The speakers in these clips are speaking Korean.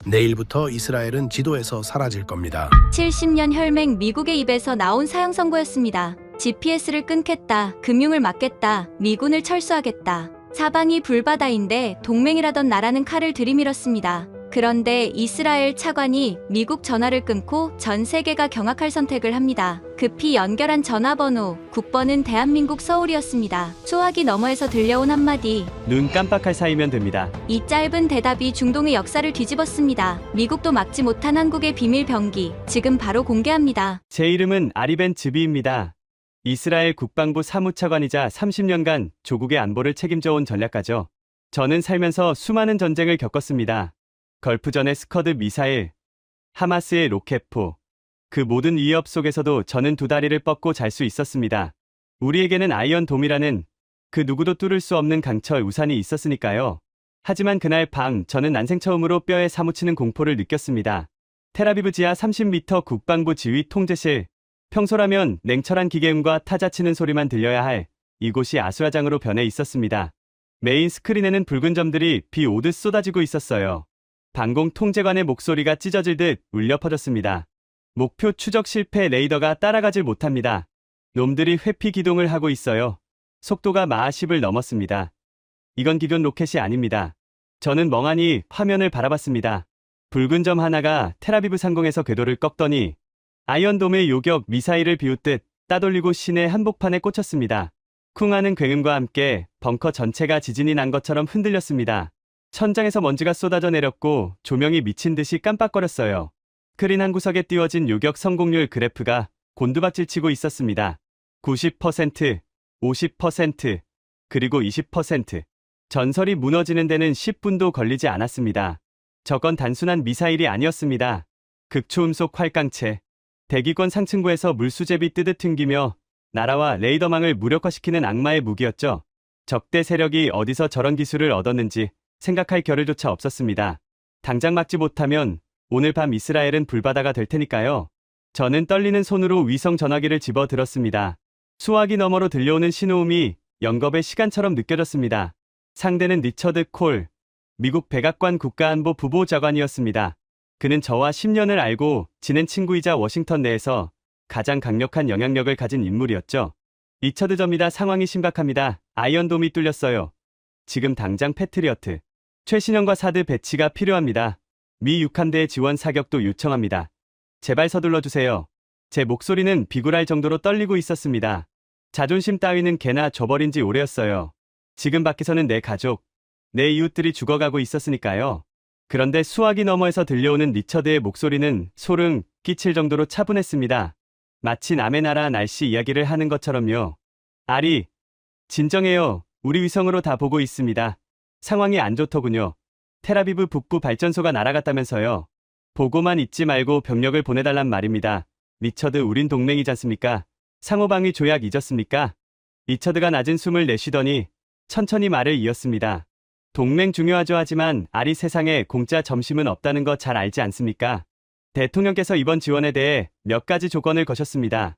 내일부터 이스라엘은 지도에서 사라질 겁니다. 70년 혈맹 미국의 입에서 나온 사형 선고였습니다. GPS를 끊겠다, 금융을 막겠다, 미군을 철수하겠다. 사방이 불바다인데 동맹이라던 나라는 칼을 들이밀었습니다. 그런데 이스라엘 차관이 미국 전화를 끊고 전 세계가 경악할 선택을 합니다. 급히 연결한 전화번호, 국번은 대한민국 서울이었습니다. 수화기 너머에서 들려온 한마디. 눈 깜빡할 사이면 됩니다. 이 짧은 대답이 중동의 역사를 뒤집었습니다. 미국도 막지 못한 한국의 비밀 병기, 지금 바로 공개합니다. 제 이름은 아리벤 즈비입니다. 이스라엘 국방부 사무차관이자 30년간 조국의 안보를 책임져온 전략가죠. 저는 살면서 수많은 전쟁을 겪었습니다. 걸프전의 스커드 미사일, 하마스의 로켓포, 그 모든 위협 속에서도 저는 두 다리를 뻗고 잘 수 있었습니다. 우리에게는 아이언돔이라는 그 누구도 뚫을 수 없는 강철 우산이 있었으니까요. 하지만 그날 밤 저는 난생 처음으로 뼈에 사무치는 공포를 느꼈습니다. 텔아비브 지하 30m 국방부 지휘 통제실. 평소라면 냉철한 기계음과 타자 치는 소리만 들려야 할 이곳이 아수라장으로 변해 있었습니다. 메인 스크린에는 붉은 점들이 비 오듯 쏟아지고 있었어요. 방공 통제관의 목소리가 찢어질 듯 울려 퍼졌습니다. 목표 추적 실패, 레이더가 따라가질 못합니다. 놈들이 회피 기동을 하고 있어요. 속도가 마하 10을 넘었습니다. 이건 기존 로켓이 아닙니다. 저는 멍하니 화면을 바라봤습니다. 붉은 점 하나가 텔아비브 상공에서 궤도를 꺾더니 아이언돔의 요격 미사일을 비웃듯 따돌리고 시내 한복판에 꽂혔습니다. 쿵 하는 굉음과 함께 벙커 전체가 지진이 난 것처럼 흔들렸습니다. 천장에서 먼지가 쏟아져 내렸고 조명이 미친 듯이 깜빡거렸어요. 스크린 한 구석에 띄워진 요격 성공률 그래프가 곤두박질치고 있었습니다. 90%, 50%, 그리고 20%. 전설이 무너지는 데는 10분도 걸리지 않았습니다. 저건 단순한 미사일이 아니었습니다. 극초음속 활강체. 대기권 상층부에서 물수제비 뜨듯 튕기며 나라와 레이더망을 무력화시키는 악마의 무기였죠. 적대 세력이 어디서 저런 기술을 얻었는지 생각할 겨를조차 없었습니다. 당장 막지 못하면 오늘 밤 이스라엘은 불바다가 될 테니까요. 저는 떨리는 손으로 위성 전화기를 집어 들었습니다. 수화기 너머로 들려오는 신호음이 영겁의 시간처럼 느껴졌습니다. 상대는 리처드 콜, 미국 백악관 국가안보 부보좌관이었습니다. 그는 저와 10년을 알고 지낸 친구이자 워싱턴 내에서 가장 강력한 영향력을 가진 인물이었죠. 리처드 접니다. 상황이 심각합니다. 아이언돔이 뚫렸어요. 지금 당장 패트리어트, 최신형과 사드 배치가 필요합니다. 미 육함대의 지원 사격도 요청합니다. 제발 서둘러주세요. 제 목소리는 비굴할 정도로 떨리고 있었습니다. 자존심 따위는 개나 줘버린 지 오래였어요. 지금 밖에서는 내 가족, 내 이웃들이 죽어가고 있었으니까요. 그런데 수화기 너머에서 들려오는 리처드의 목소리는 소름 끼칠 정도로 차분했습니다. 마치 남의 나라 날씨 이야기를 하는 것처럼요. 아리, 진정해요. 우리 위성으로 다 보고 있습니다. 상황이 안 좋더군요. 텔아비브 북부 발전소가 날아갔다면서요. 보고만 있지 말고 병력을 보내달란 말입니다. 리처드, 우린 동맹이지 않습니까? 상호방위 조약 잊었습니까? 리처드가 낮은 숨을 내쉬더니 천천히 말을 이었습니다. 동맹 중요하죠. 하지만 아리, 세상에 공짜 점심은 없다는 거 잘 알지 않습니까? 대통령께서 이번 지원에 대해 몇 가지 조건을 거셨습니다.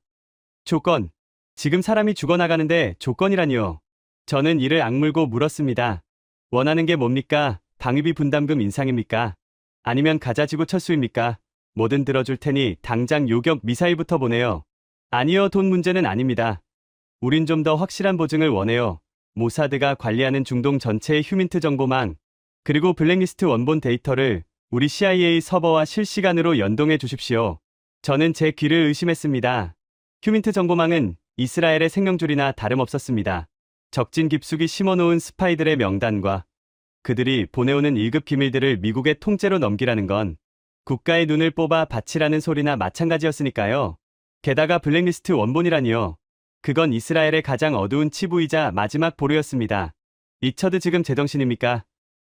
조건. 지금 사람이 죽어나가는데 조건이라니요. 저는 이를 악물고 물었습니다. 원하는 게 뭡니까? 방위비 분담금 인상입니까? 아니면 가자지구 철수입니까? 뭐든 들어줄 테니 당장 요격 미사일부터 보내요. 아니요, 돈 문제는 아닙니다. 우린 좀 더 확실한 보증을 원해요. 모사드가 관리하는 중동 전체의 휴민트 정보망, 그리고 블랙리스트 원본 데이터를 우리 CIA 서버와 실시간으로 연동해 주십시오. 저는 제 귀를 의심했습니다. 휴민트 정보망은 이스라엘의 생명줄이나 다름없었습니다. 적진 깊숙이 심어놓은 스파이들의 명단과 그들이 보내오는 1급 기밀들을 미국의 통째로 넘기라는 건 국가의 눈을 뽑아 바치라는 소리나 마찬가지였으니까요. 게다가 블랙리스트 원본이라니요. 그건 이스라엘의 가장 어두운 치부이자 마지막 보루였습니다. 리처드, 지금 제정신입니까?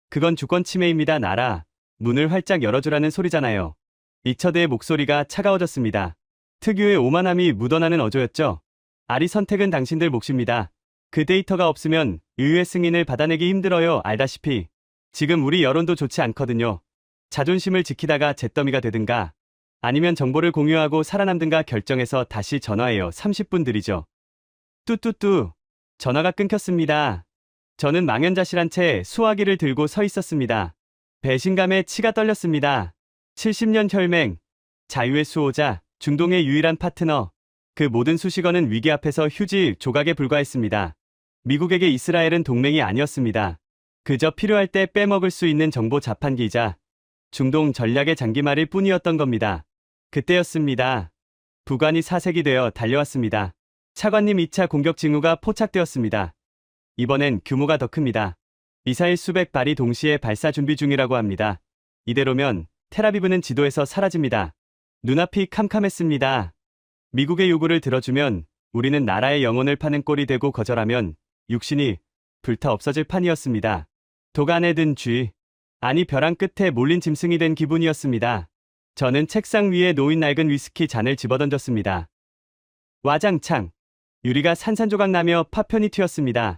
그건 주권 침해입니다. 나라, 문을 활짝 열어주라는 소리잖아요. 리처드의 목소리가 차가워졌습니다. 특유의 오만함이 묻어나는 어조였죠. 아리, 선택은 당신들 몫입니다. 그 데이터가 없으면 의회 승인을 받아내기 힘들어요. 알다시피 지금 우리 여론도 좋지 않거든요. 자존심을 지키다가 잿더미가 되든가 아니면 정보를 공유하고 살아남든가 결정해서 다시 전화해요. 30분 들이죠. 뚜뚜뚜. 전화가 끊겼습니다. 저는 망연자실한 채 수화기를 들고 서 있었습니다. 배신감에 치가 떨렸습니다. 70년 혈맹, 자유의 수호자, 중동의 유일한 파트너. 그 모든 수식어는 위기 앞에서 휴지 조각에 불과했습니다. 미국에게 이스라엘은 동맹이 아니었습니다. 그저 필요할 때 빼먹을 수 있는 정보 자판기이자 중동 전략의 장기말일 뿐이었던 겁니다. 그때였습니다. 북한이 사색이 되어 달려왔습니다. 차관님 2차 공격 징후가 포착되었습니다. 이번엔 규모가 더 큽니다. 미사일 수백 발이 동시에 발사 준비 중이라고 합니다. 이대로면 텔아비브는 지도에서 사라집니다. 눈앞이 캄캄했습니다. 미국의 요구를 들어주면 우리는 나라의 영혼을 파는 꼴이 되고 거절하면 육신이 불타 없어질 판이었습니다. 독 안에 든 쥐, 아니 벼랑 끝에 몰린 짐승이 된 기분이었습니다. 저는 책상 위에 놓인 낡은 위스키 잔을 집어던졌습니다. 와장창, 유리가 산산조각 나며 파편이 튀었습니다.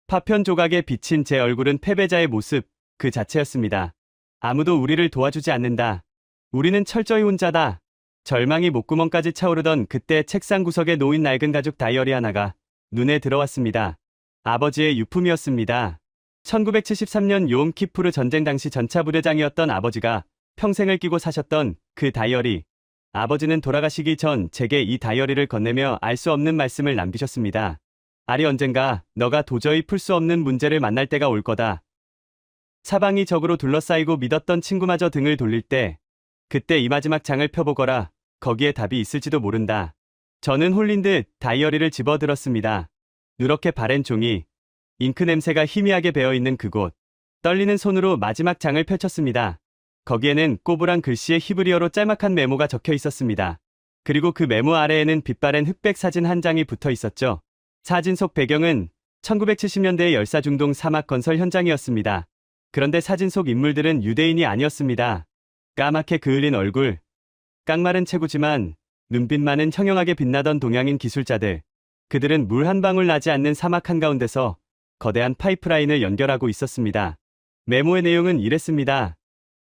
파편 조각에 비친 제 얼굴은 패배자의 모습 그 자체였습니다. 아무도 우리를 도와주지 않는다. 우리는 철저히 혼자다. 절망이 목구멍까지 차오르던 그때 책상 구석에 놓인 낡은 가죽 다이어리 하나가 눈에 들어왔습니다. 아버지의 유품이었습니다. 1973년 요음키푸르 전쟁 당시 전차 부대장이었던 아버지가 평생을 끼고 사셨던 그 다이어리. 아버지는 돌아가시기 전 제게 이 다이어리를 건네며 알 수 없는 말씀을 남기셨습니다. 아리 언젠가 너가 도저히 풀 수 없는 문제를 만날 때가 올 거다. 사방이 적으로 둘러싸이고 믿었던 친구마저 등을 돌릴 때 그때 이 마지막 장을 펴보거라. 거기에 답이 있을지도 모른다. 저는 홀린 듯 다이어리를 집어들었습니다. 누렇게 바랜 종이, 잉크 냄새가 희미하게 배어있는 그곳. 떨리는 손으로 마지막 장을 펼쳤습니다. 거기에는 꼬부랑 글씨의 히브리어로 짤막한 메모가 적혀 있었습니다. 그리고 그 메모 아래에는 빛바랜 흑백 사진 한 장이 붙어 있었죠. 사진 속 배경은 1970년대의 열사중동 사막 건설 현장이었습니다. 그런데 사진 속 인물들은 유대인이 아니었습니다. 까맣게 그을린 얼굴, 깡마른 체구지만 눈빛만은 형형하게 빛나던 동양인 기술자들. 그들은 물 한 방울 나지 않는 사막 한가운데서 거대한 파이프라인을 연결하고 있었습니다. 메모의 내용은 이랬습니다.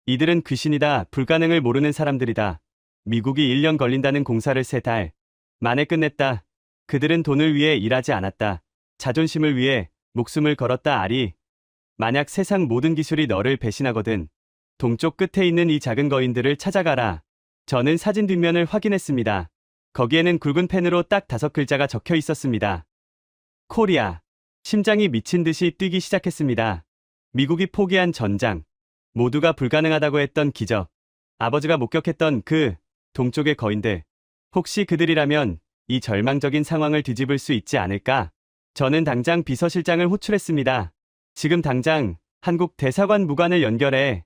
이들은 귀신이다. 불가능을 모르는 사람들이다. 미국이 1년 걸린다는 공사를 3달 만에 끝냈다. 그들은 돈을 위해 일하지 않았다. 자존심을 위해 목숨을 걸었다. 아리. 만약 세상 모든 기술이 너를 배신하거든 동쪽 끝에 있는 이 작은 거인들을 찾아가라. 저는 사진 뒷면을 확인했습니다. 거기에는 굵은 펜으로 딱 5글자가 적혀 있었습니다. 코리아. 심장이 미친 듯이 뛰기 시작했습니다. 미국이 포기한 전장. 모두가 불가능하다고 했던 기적. 아버지가 목격했던 그 동쪽의 거인들. 혹시 그들이라면 이 절망적인 상황을 뒤집을 수 있지 않을까? 저는 당장 비서실장을 호출했습니다. 지금 당장 한국 대사관 무관을 연결해.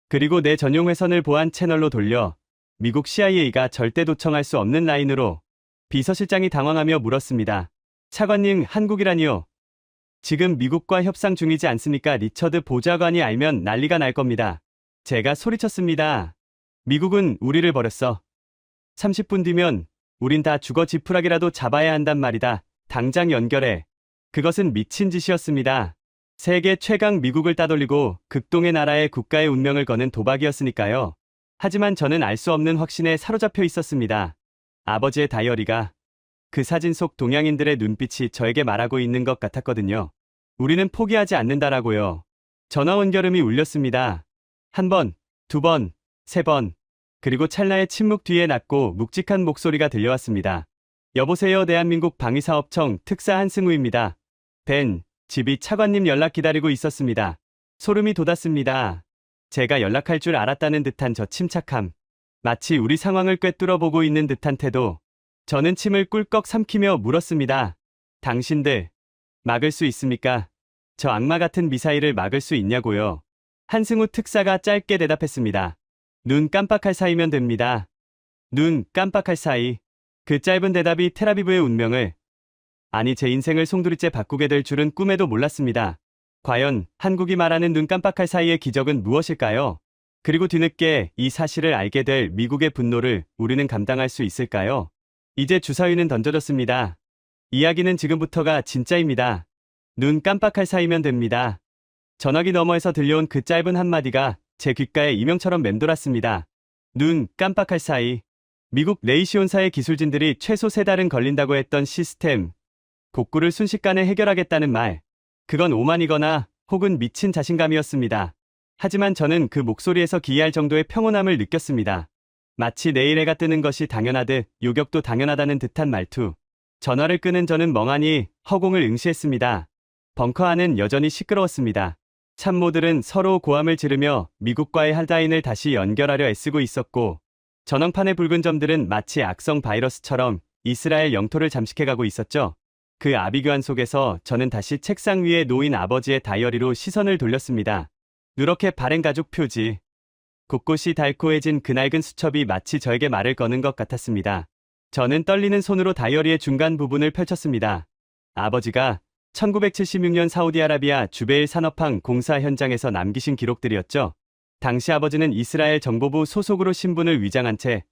그리고 내 전용 회선을 보안 채널로 돌려. 미국 CIA가 절대 도청할 수 없는 라인으로. 비서실장이 당황하며 물었습니다. 차관님, 한국이라니요? 지금 미국과 협상 중이지 않습니까? 리처드 보좌관이 알면 난리가 날 겁니다. 제가 소리쳤습니다. 미국은 우리를 버렸어. 30분 뒤면 우린 다 죽어 지푸라기라도 잡아야 한단 말이다. 당장 연결해. 그것은 미친 짓이었습니다. 세계 최강 미국을 따돌리고 극동의 나라의 국가의 운명을 거는 도박이었으니까요. 하지만 저는 알 수 없는 확신에 사로잡혀 있었습니다. 아버지의 다이어리가 그 사진 속 동양인들의 눈빛이 저에게 말하고 있는 것 같았거든요. 우리는 포기하지 않는다라고요. 전화 원결음이 울렸습니다. 1번, 2번, 3번. 그리고 찰나의 침묵 뒤에 낮고 묵직한 목소리가 들려왔습니다. 여보세요, 대한민국 방위사업청 특사 한승우입니다. 벤, 집이 차관님 연락 기다리고 있었습니다. 소름이 돋았습니다. 제가 연락할 줄 알았다는 듯한 저 침착함. 마치 우리 상황을 꿰뚫어 보고 있는 듯한 태도. 저는 침을 꿀꺽 삼키며 물었습니다. 당신들, 막을 수 있습니까? 저 악마 같은 미사일을 막을 수 있냐고요? 한승우 특사가 짧게 대답했습니다. 눈 깜빡할 사이면 됩니다. 눈 깜빡할 사이. 그 짧은 대답이 텔아비브의 운명을, 아니 제 인생을 송두리째 바꾸게 될 줄은 꿈에도 몰랐습니다. 과연 한국이 말하는 눈 깜빡할 사이의 기적은 무엇일까요? 그리고 뒤늦게 이 사실을 알게 될 미국의 분노를 우리는 감당할 수 있을까요? 이제 주사위는 던져졌습니다. 이야기는 지금부터가 진짜입니다. 눈 깜빡할 사이면 됩니다. 전화기 너머에서 들려온 그 짧은 한마디가 제 귓가에 이명처럼 맴돌았습니다. 눈 깜빡할 사이. 미국 레이시온사의 기술진들이 최소 3달은 걸린다고 했던 시스템 복구를 순식간에 해결하겠다는 말. 그건 오만이거나 혹은 미친 자신감이었습니다. 하지만 저는 그 목소리에서 기이할 정도의 평온함을 느꼈습니다. 마치 내일 해가 뜨는 것이 당연하듯 요격도 당연하다는 듯한 말투. 전화를 끄는 저는 멍하니 허공을 응시했습니다. 벙커 안은 여전히 시끄러웠습니다. 참모들은 서로 고함을 지르며 미국과의 핫라인을 다시 연결하려 애쓰고 있었고, 전원판의 붉은 점들은 마치 악성 바이러스처럼 이스라엘 영토를 잠식해가고 있었죠. 그 아비규환 속에서 저는 다시 책상 위에 놓인 아버지의 다이어리로 시선을 돌렸습니다. 누렇게 바른 가족 표지. 곳곳이 달코해진 그 낡은 수첩이 마치 저에게 말을 거는 것 같았습니다. 저는 떨리는 손으로 다이어리의 중간 부분을 펼쳤습니다. 아버지가 1976년 사우디아라비아 주베일 산업항 공사 현장에서 남기신 기록들이었죠. 당시 아버지는 이스라엘 정보부 소속으로 신분을 위장한 채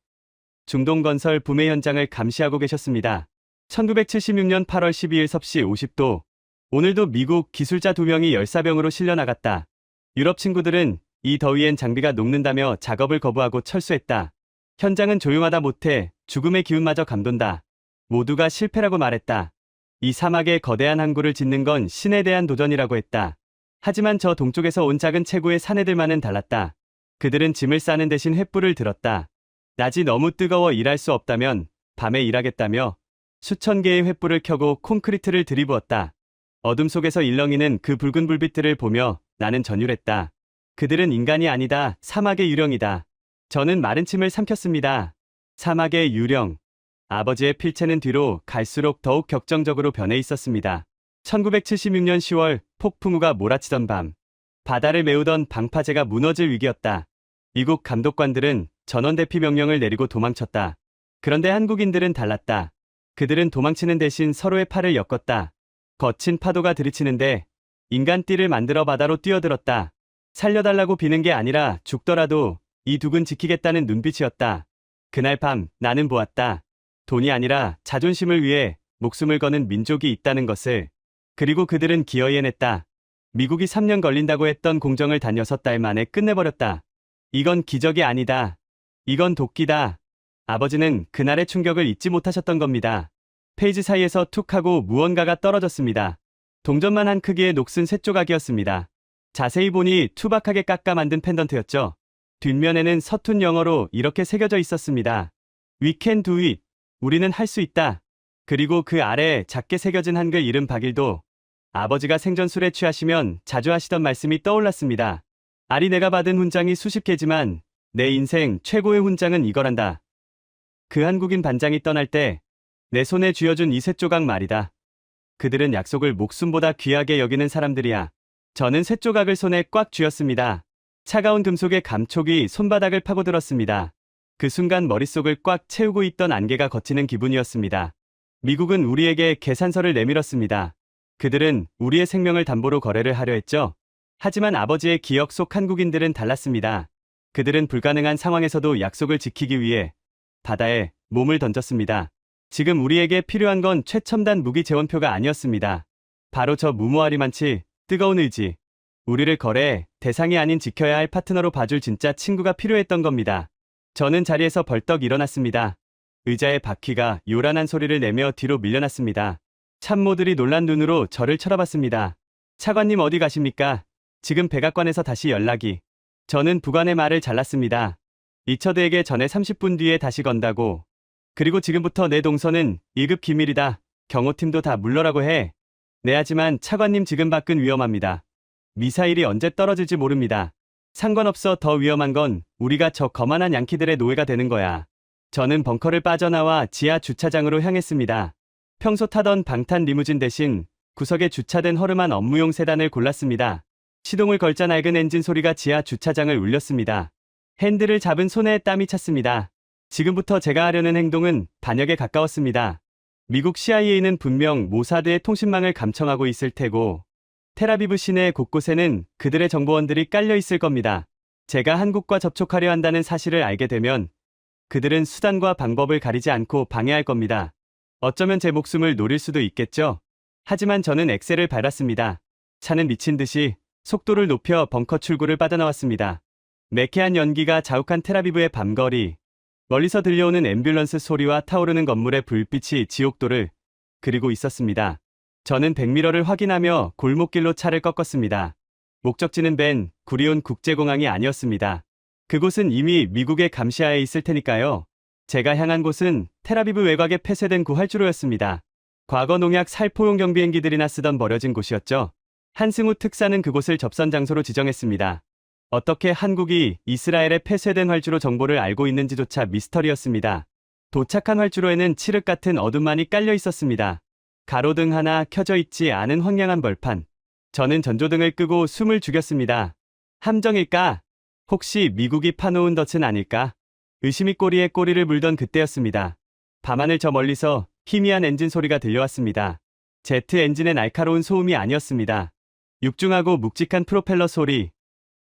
중동건설 붐의 현장을 감시하고 계셨습니다. 1976년 8월 12일 섭씨 50도. 오늘도 미국 기술자 2명이 열사병으로 실려나갔다. 유럽 친구들은 이 더위엔 장비가 녹는다며 작업을 거부하고 철수했다. 현장은 조용하다 못해 죽음의 기운마저 감돈다. 모두가 실패라고 말했다. 이 사막에 거대한 항구를 짓는 건 신에 대한 도전이라고 했다. 하지만 저 동쪽에서 온 작은 체구의 사내들만은 달랐다. 그들은 짐을 싸는 대신 횃불을 들었다. 낮이 너무 뜨거워 일할 수 없다면 밤에 일하겠다며 수천 개의 횃불을 켜고 콘크리트를 들이부었다. 어둠 속에서 일렁이는 그 붉은 불빛들을 보며 나는 전율했다. 그들은 인간이 아니다. 사막의 유령이다. 저는 마른 침을 삼켰습니다. 사막의 유령. 아버지의 필체는 뒤로 갈수록 더욱 격정적으로 변해 있었습니다. 1976년 10월 폭풍우가 몰아치던 밤. 바다를 메우던 방파제가 무너질 위기였다. 미국 감독관들은 전원 대피 명령을 내리고 도망쳤다. 그런데 한국인들은 달랐다. 그들은 도망치는 대신 서로의 팔을 엮었다. 거친 파도가 들이치는데 인간띠를 만들어 바다로 뛰어들었다. 살려달라고 비는 게 아니라 죽더라도 이 둑은 지키겠다는 눈빛이었다. 그날 밤 나는 보았다. 돈이 아니라 자존심을 위해 목숨을 거는 민족이 있다는 것을. 그리고 그들은 기어이 해냈다. 미국이 3년 걸린다고 했던 공정을 단 6달 만에 끝내버렸다. 이건 기적이 아니다. 이건 도끼다. 아버지는 그날의 충격을 잊지 못하셨던 겁니다. 페이지 사이에서 툭 하고 무언가가 떨어졌습니다. 동전만 한 크기의 녹슨 쇳조각이었습니다. 자세히 보니 투박하게 깎아 만든 펜던트였죠. 뒷면에는 서툰 영어로 이렇게 새겨져 있었습니다. We can do it. 우리는 할 수 있다. 그리고 그 아래에 작게 새겨진 한글 이름 박일도. 아버지가 생전술에 취하시면 자주 하시던 말씀이 떠올랐습니다. 아리 내가 받은 훈장이 수십 개지만 내 인생 최고의 훈장은 이거란다. 그 한국인 반장이 떠날 때 내 손에 쥐어준 이 쇳조각 말이다. 그들은 약속을 목숨보다 귀하게 여기는 사람들이야. 저는 쇳조각을 손에 꽉 쥐었습니다. 차가운 금속의 감촉이 손바닥을 파고들었습니다. 그 순간 머릿속을 꽉 채우고 있던 안개가 걷히는 기분이었습니다. 미국은 우리에게 계산서를 내밀었습니다. 그들은 우리의 생명을 담보로 거래를 하려 했죠. 하지만 아버지의 기억 속 한국인들은 달랐습니다. 그들은 불가능한 상황에서도 약속을 지키기 위해 바다에 몸을 던졌습니다. 지금 우리에게 필요한 건 최첨단 무기 재원표가 아니었습니다. 바로 저 무모하리만치 뜨거운 의지. 우리를 거래해 대상이 아닌 지켜야 할 파트너로 봐줄 진짜 친구가 필요했던 겁니다. 저는 자리에서 벌떡 일어났습니다. 의자의 바퀴가 요란한 소리를 내며 뒤로 밀려났습니다. 참모들이 놀란 눈으로 저를 쳐다봤습니다. 차관님 어디 가십니까? 지금 백악관에서 다시 연락이. 저는 부관의 말을 잘랐습니다. 리처드에게 전에 30분 뒤에 다시 건다고. 그리고 지금부터 내 동선은 1급 기밀이다. 경호팀도 다 물러라고 해. 네, 하지만 차관님 지금 밖은 위험합니다. 미사일이 언제 떨어질지 모릅니다. 상관없어. 더 위험한 건 우리가 저 거만한 양키들의 노예가 되는 거야. 저는 벙커를 빠져나와 지하 주차장으로 향했습니다. 평소 타던 방탄 리무진 대신 구석에 주차된 허름한 업무용 세단을 골랐습니다. 시동을 걸자 낡은 엔진 소리가 지하 주차장을 울렸습니다. 핸들을 잡은 손에 땀이 찼습니다. 지금부터 제가 하려는 행동은 반역에 가까웠습니다. 미국 CIA는 분명 모사드의 통신망을 감청하고 있을 테고 텔아비브 시내 곳곳에는 그들의 정보원들이 깔려 있을 겁니다. 제가 한국과 접촉하려 한다는 사실을 알게 되면 그들은 수단과 방법을 가리지 않고 방해할 겁니다. 어쩌면 제 목숨을 노릴 수도 있겠죠. 하지만 저는 엑셀을 밟았습니다. 차는 미친 듯이 속도를 높여 벙커 출구를 빠져나왔습니다. 매캐한 연기가 자욱한 텔아비브의 밤거리, 멀리서 들려오는 앰뷸런스 소리와 타오르는 건물의 불빛이 지옥도를 그리고 있었습니다. 저는 백미러를 확인하며 골목길로 차를 꺾었습니다. 목적지는 벤 구리온 국제공항이 아니었습니다. 그곳은 이미 미국의 감시하에 있을 테니까요. 제가 향한 곳은 텔아비브 외곽에 폐쇄된 구 활주로였습니다. 과거 농약 살포용 경비행기들이나 쓰던 버려진 곳이었죠. 한승우 특사는 그곳을 접선 장소로 지정했습니다. 어떻게 한국이 이스라엘의 폐쇄된 활주로 정보를 알고 있는지조차 미스터리였습니다. 도착한 활주로에는 칠흑 같은 어둠만이 깔려 있었습니다. 가로등 하나 켜져 있지 않은 황량한 벌판. 저는 전조등을 끄고 숨을 죽였습니다. 함정일까? 혹시 미국이 파놓은 덫은 아닐까? 의심이 꼬리에 꼬리를 물던 그때였습니다. 밤하늘 저 멀리서 희미한 엔진 소리가 들려왔습니다. 제트 엔진의 날카로운 소음이 아니었습니다. 육중하고 묵직한 프로펠러 소리.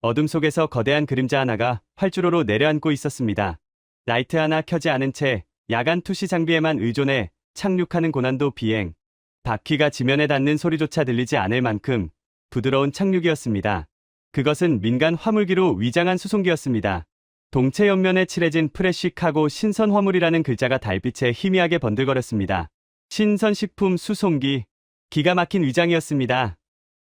어둠 속에서 거대한 그림자 하나가 활주로로 내려앉고 있었습니다. 라이트 하나 켜지 않은 채 야간 투시 장비에만 의존해 착륙하는 고난도 비행. 바퀴가 지면에 닿는 소리조차 들리지 않을 만큼 부드러운 착륙이었습니다. 그것은 민간 화물기로 위장한 수송기였습니다. 동체 옆면에 칠해진 프레쉬 카고 신선 화물이라는 글자가 달빛에 희미하게 번들거렸습니다. 신선식품 수송기. 기가 막힌 위장이었습니다.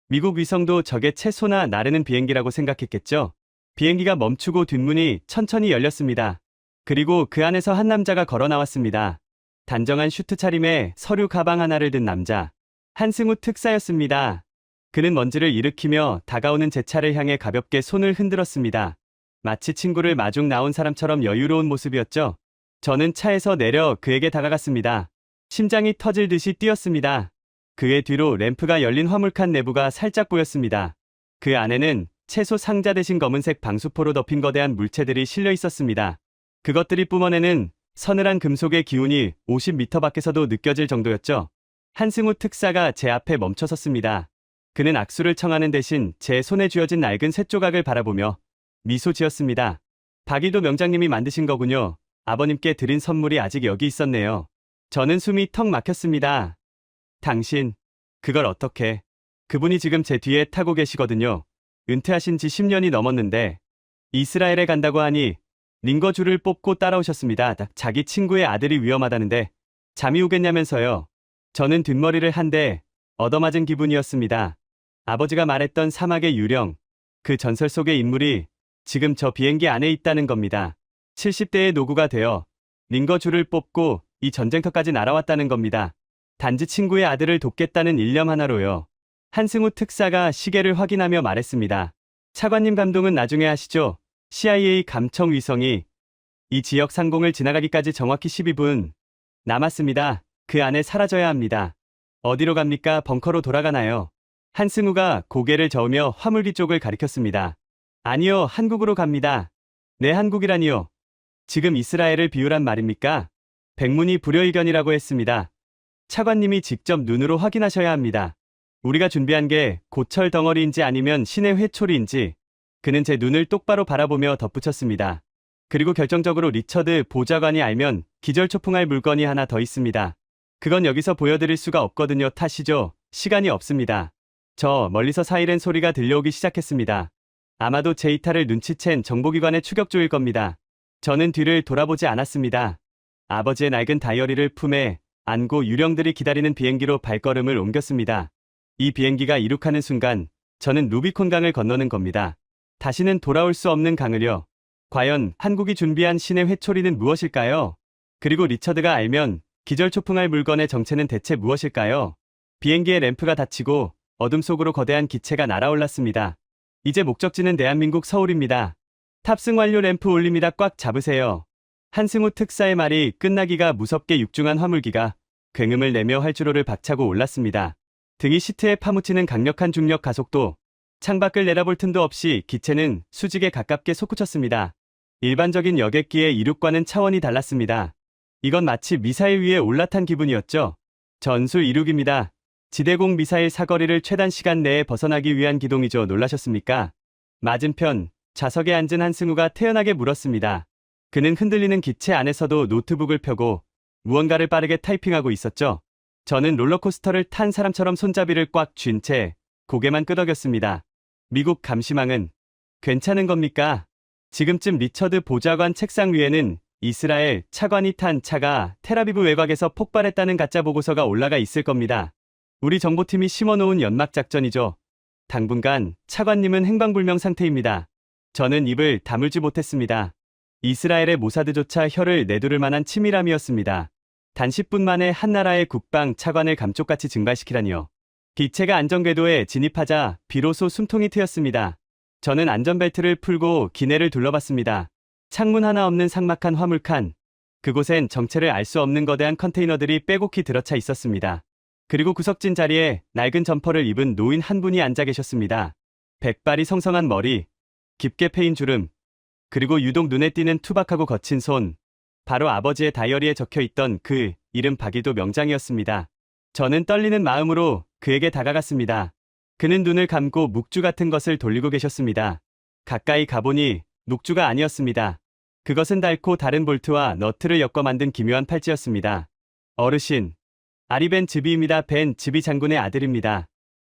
미국 위성도 저게 채소나 나르는 비행기라고 생각했겠죠. 비행기가 멈추고 뒷문이 천천히 열렸습니다. 그리고 그 안에서 한 남자가 걸어 나왔습니다. 단정한 슈트 차림에 서류 가방 하나를 든 남자. 한승우 특사였습니다. 그는 먼지를 일으키며 다가오는 제 차를 향해 가볍게 손을 흔들었습니다. 마치 친구를 마중 나온 사람처럼 여유로운 모습이었죠. 저는 차에서 내려 그에게 다가갔습니다. 심장이 터질 듯이 뛰었습니다. 그의 뒤로 램프가 열린 화물칸 내부가 살짝 보였습니다. 그 안에는 채소 상자 대신 검은색 방수포로 덮인 거대한 물체들이 실려 있었습니다. 그것들이 뿜어내는 서늘한 금속의 기운이 50m 밖에서도 느껴질 정도였죠. 한승우 특사가 제 앞에 멈춰섰습니다. 그는 악수를 청하는 대신 제 손에 쥐어진 낡은 쇳조각을 바라보며 미소 지었습니다. 박일도 명장님이 만드신 거군요. 아버님께 드린 선물이 아직 여기 있었네요. 저는 숨이 턱 막혔습니다. 당신, 그걸 어떻게? 그분이 지금 제 뒤에 타고 계시거든요. 은퇴하신 지 10년이 넘었는데 이스라엘에 간다고 하니 링거줄을 뽑고 따라오셨습니다. 자기 친구의 아들이 위험하다는데 잠이 오겠냐면서요. 저는 뒷머리를 한 대 얻어맞은 기분이었습니다. 아버지가 말했던 사막의 유령, 그 전설 속의 인물이 지금 저 비행기 안에 있다는 겁니다. 70대의 노구가 되어 링거줄을 뽑고 이 전쟁터까지 날아왔다는 겁니다. 단지 친구의 아들을 돕겠다는 일념 하나로요. 한승우 특사가 시계를 확인하며 말했습니다. 차관님 감동은 나중에 하시죠. CIA 감청 위성이 이 지역 상공을 지나가기까지 정확히 12분 남았습니다. 그 안에 사라져야 합니다. 어디로 갑니까? 벙커로 돌아가나요? 한승우가 고개를 저으며 화물기 쪽을 가리켰습니다. 아니요, 한국으로 갑니다. 네, 한국이라니요. 지금 이스라엘을 비유란 말입니까? 백문이 불여의견이라고 했습니다. 차관님이 직접 눈으로 확인하셔야 합니다. 우리가 준비한 게 고철 덩어리인지 아니면 신의 회초리인지. 그는 제 눈을 똑바로 바라보며 덧붙였습니다. 그리고 결정적으로 리처드 보좌관이 알면 기절초풍할 물건이 하나 더 있습니다. 그건 여기서 보여드릴 수가 없거든요. 타시죠. 시간이 없습니다. 저 멀리서 사이렌 소리가 들려오기 시작했습니다. 아마도 제 이탈을 눈치챈 정보기관의 추격조일 겁니다. 저는 뒤를 돌아보지 않았습니다. 아버지의 낡은 다이어리를 품에 안고 유령들이 기다리는 비행기로 발걸음을 옮겼습니다. 이 비행기가 이륙하는 순간 저는 루비콘 강을 건너는 겁니다. 다시는 돌아올 수 없는 강을요. 과연 한국이 준비한 신의 회초리는 무엇일까요? 그리고 리처드가 알면 기절초풍할 물건의 정체는 대체 무엇일까요? 비행기의 램프가 닫히고 어둠 속으로 거대한 기체가 날아올랐습니다. 이제 목적지는 대한민국 서울입니다. 탑승 완료. 램프 올립니다. 꽉 잡으세요. 한승우 특사의 말이 끝나기가 무섭게 육중한 화물기가 굉음을 내며 활주로를 박차고 올랐습니다. 등이 시트에 파묻히는 강력한 중력 가속도, 창밖을 내다볼 틈도 없이 기체는 수직에 가깝게 솟구쳤습니다. 일반적인 여객기의 이륙과는 차원이 달랐습니다. 이건 마치 미사일 위에 올라탄 기분이었죠. 전술 이륙입니다. 지대공 미사일 사거리를 최단 시간 내에 벗어나기 위한 기동이죠. 놀라셨습니까? 맞은편 좌석에 앉은 한승우가 태연하게 물었습니다. 그는 흔들리는 기체 안에서도 노트북을 펴고 무언가를 빠르게 타이핑하고 있었죠. 저는 롤러코스터를 탄 사람처럼 손잡이를 꽉 쥔 채 고개만 끄덕였습니다. 미국 감시망은 괜찮은 겁니까? 지금쯤 리처드 보좌관 책상 위에는 이스라엘 차관이 탄 차가 텔아비브 외곽에서 폭발했다는 가짜 보고서가 올라가 있을 겁니다. 우리 정보팀이 심어놓은 연막작전이죠. 당분간 차관님은 행방불명 상태입니다. 저는 입을 다물지 못했습니다. 이스라엘의 모사드조차 혀를 내두를 만한 치밀함이었습니다. 단 10분 만에 한 나라의 국방 차관을 감쪽같이 증발시키다니요. 기체가 안전궤도에 진입하자 비로소 숨통이 트였습니다. 저는 안전벨트를 풀고 기내를 둘러봤습니다. 창문 하나 없는 삭막한 화물칸. 그곳엔 정체를 알 수 없는 거대한 컨테이너들이 빼곡히 들어차 있었습니다. 그리고 구석진 자리에 낡은 점퍼를 입은 노인 한 분이 앉아 계셨습니다. 백발이 성성한 머리, 깊게 패인 주름, 그리고 유독 눈에 띄는 투박하고 거친 손. 바로 아버지의 다이어리에 적혀있던 그 이름 바기도 명장이었습니다. 저는 떨리는 마음으로 그에게 다가갔습니다. 그는 눈을 감고 묵주 같은 것을 돌리고 계셨습니다. 가까이 가보니 묵주가 아니었습니다. 그것은 닳고 다른 볼트와 너트를 엮어 만든 기묘한 팔찌였습니다. 어르신, 아리 벤 즈비입니다. 벤 즈비 장군의 아들입니다.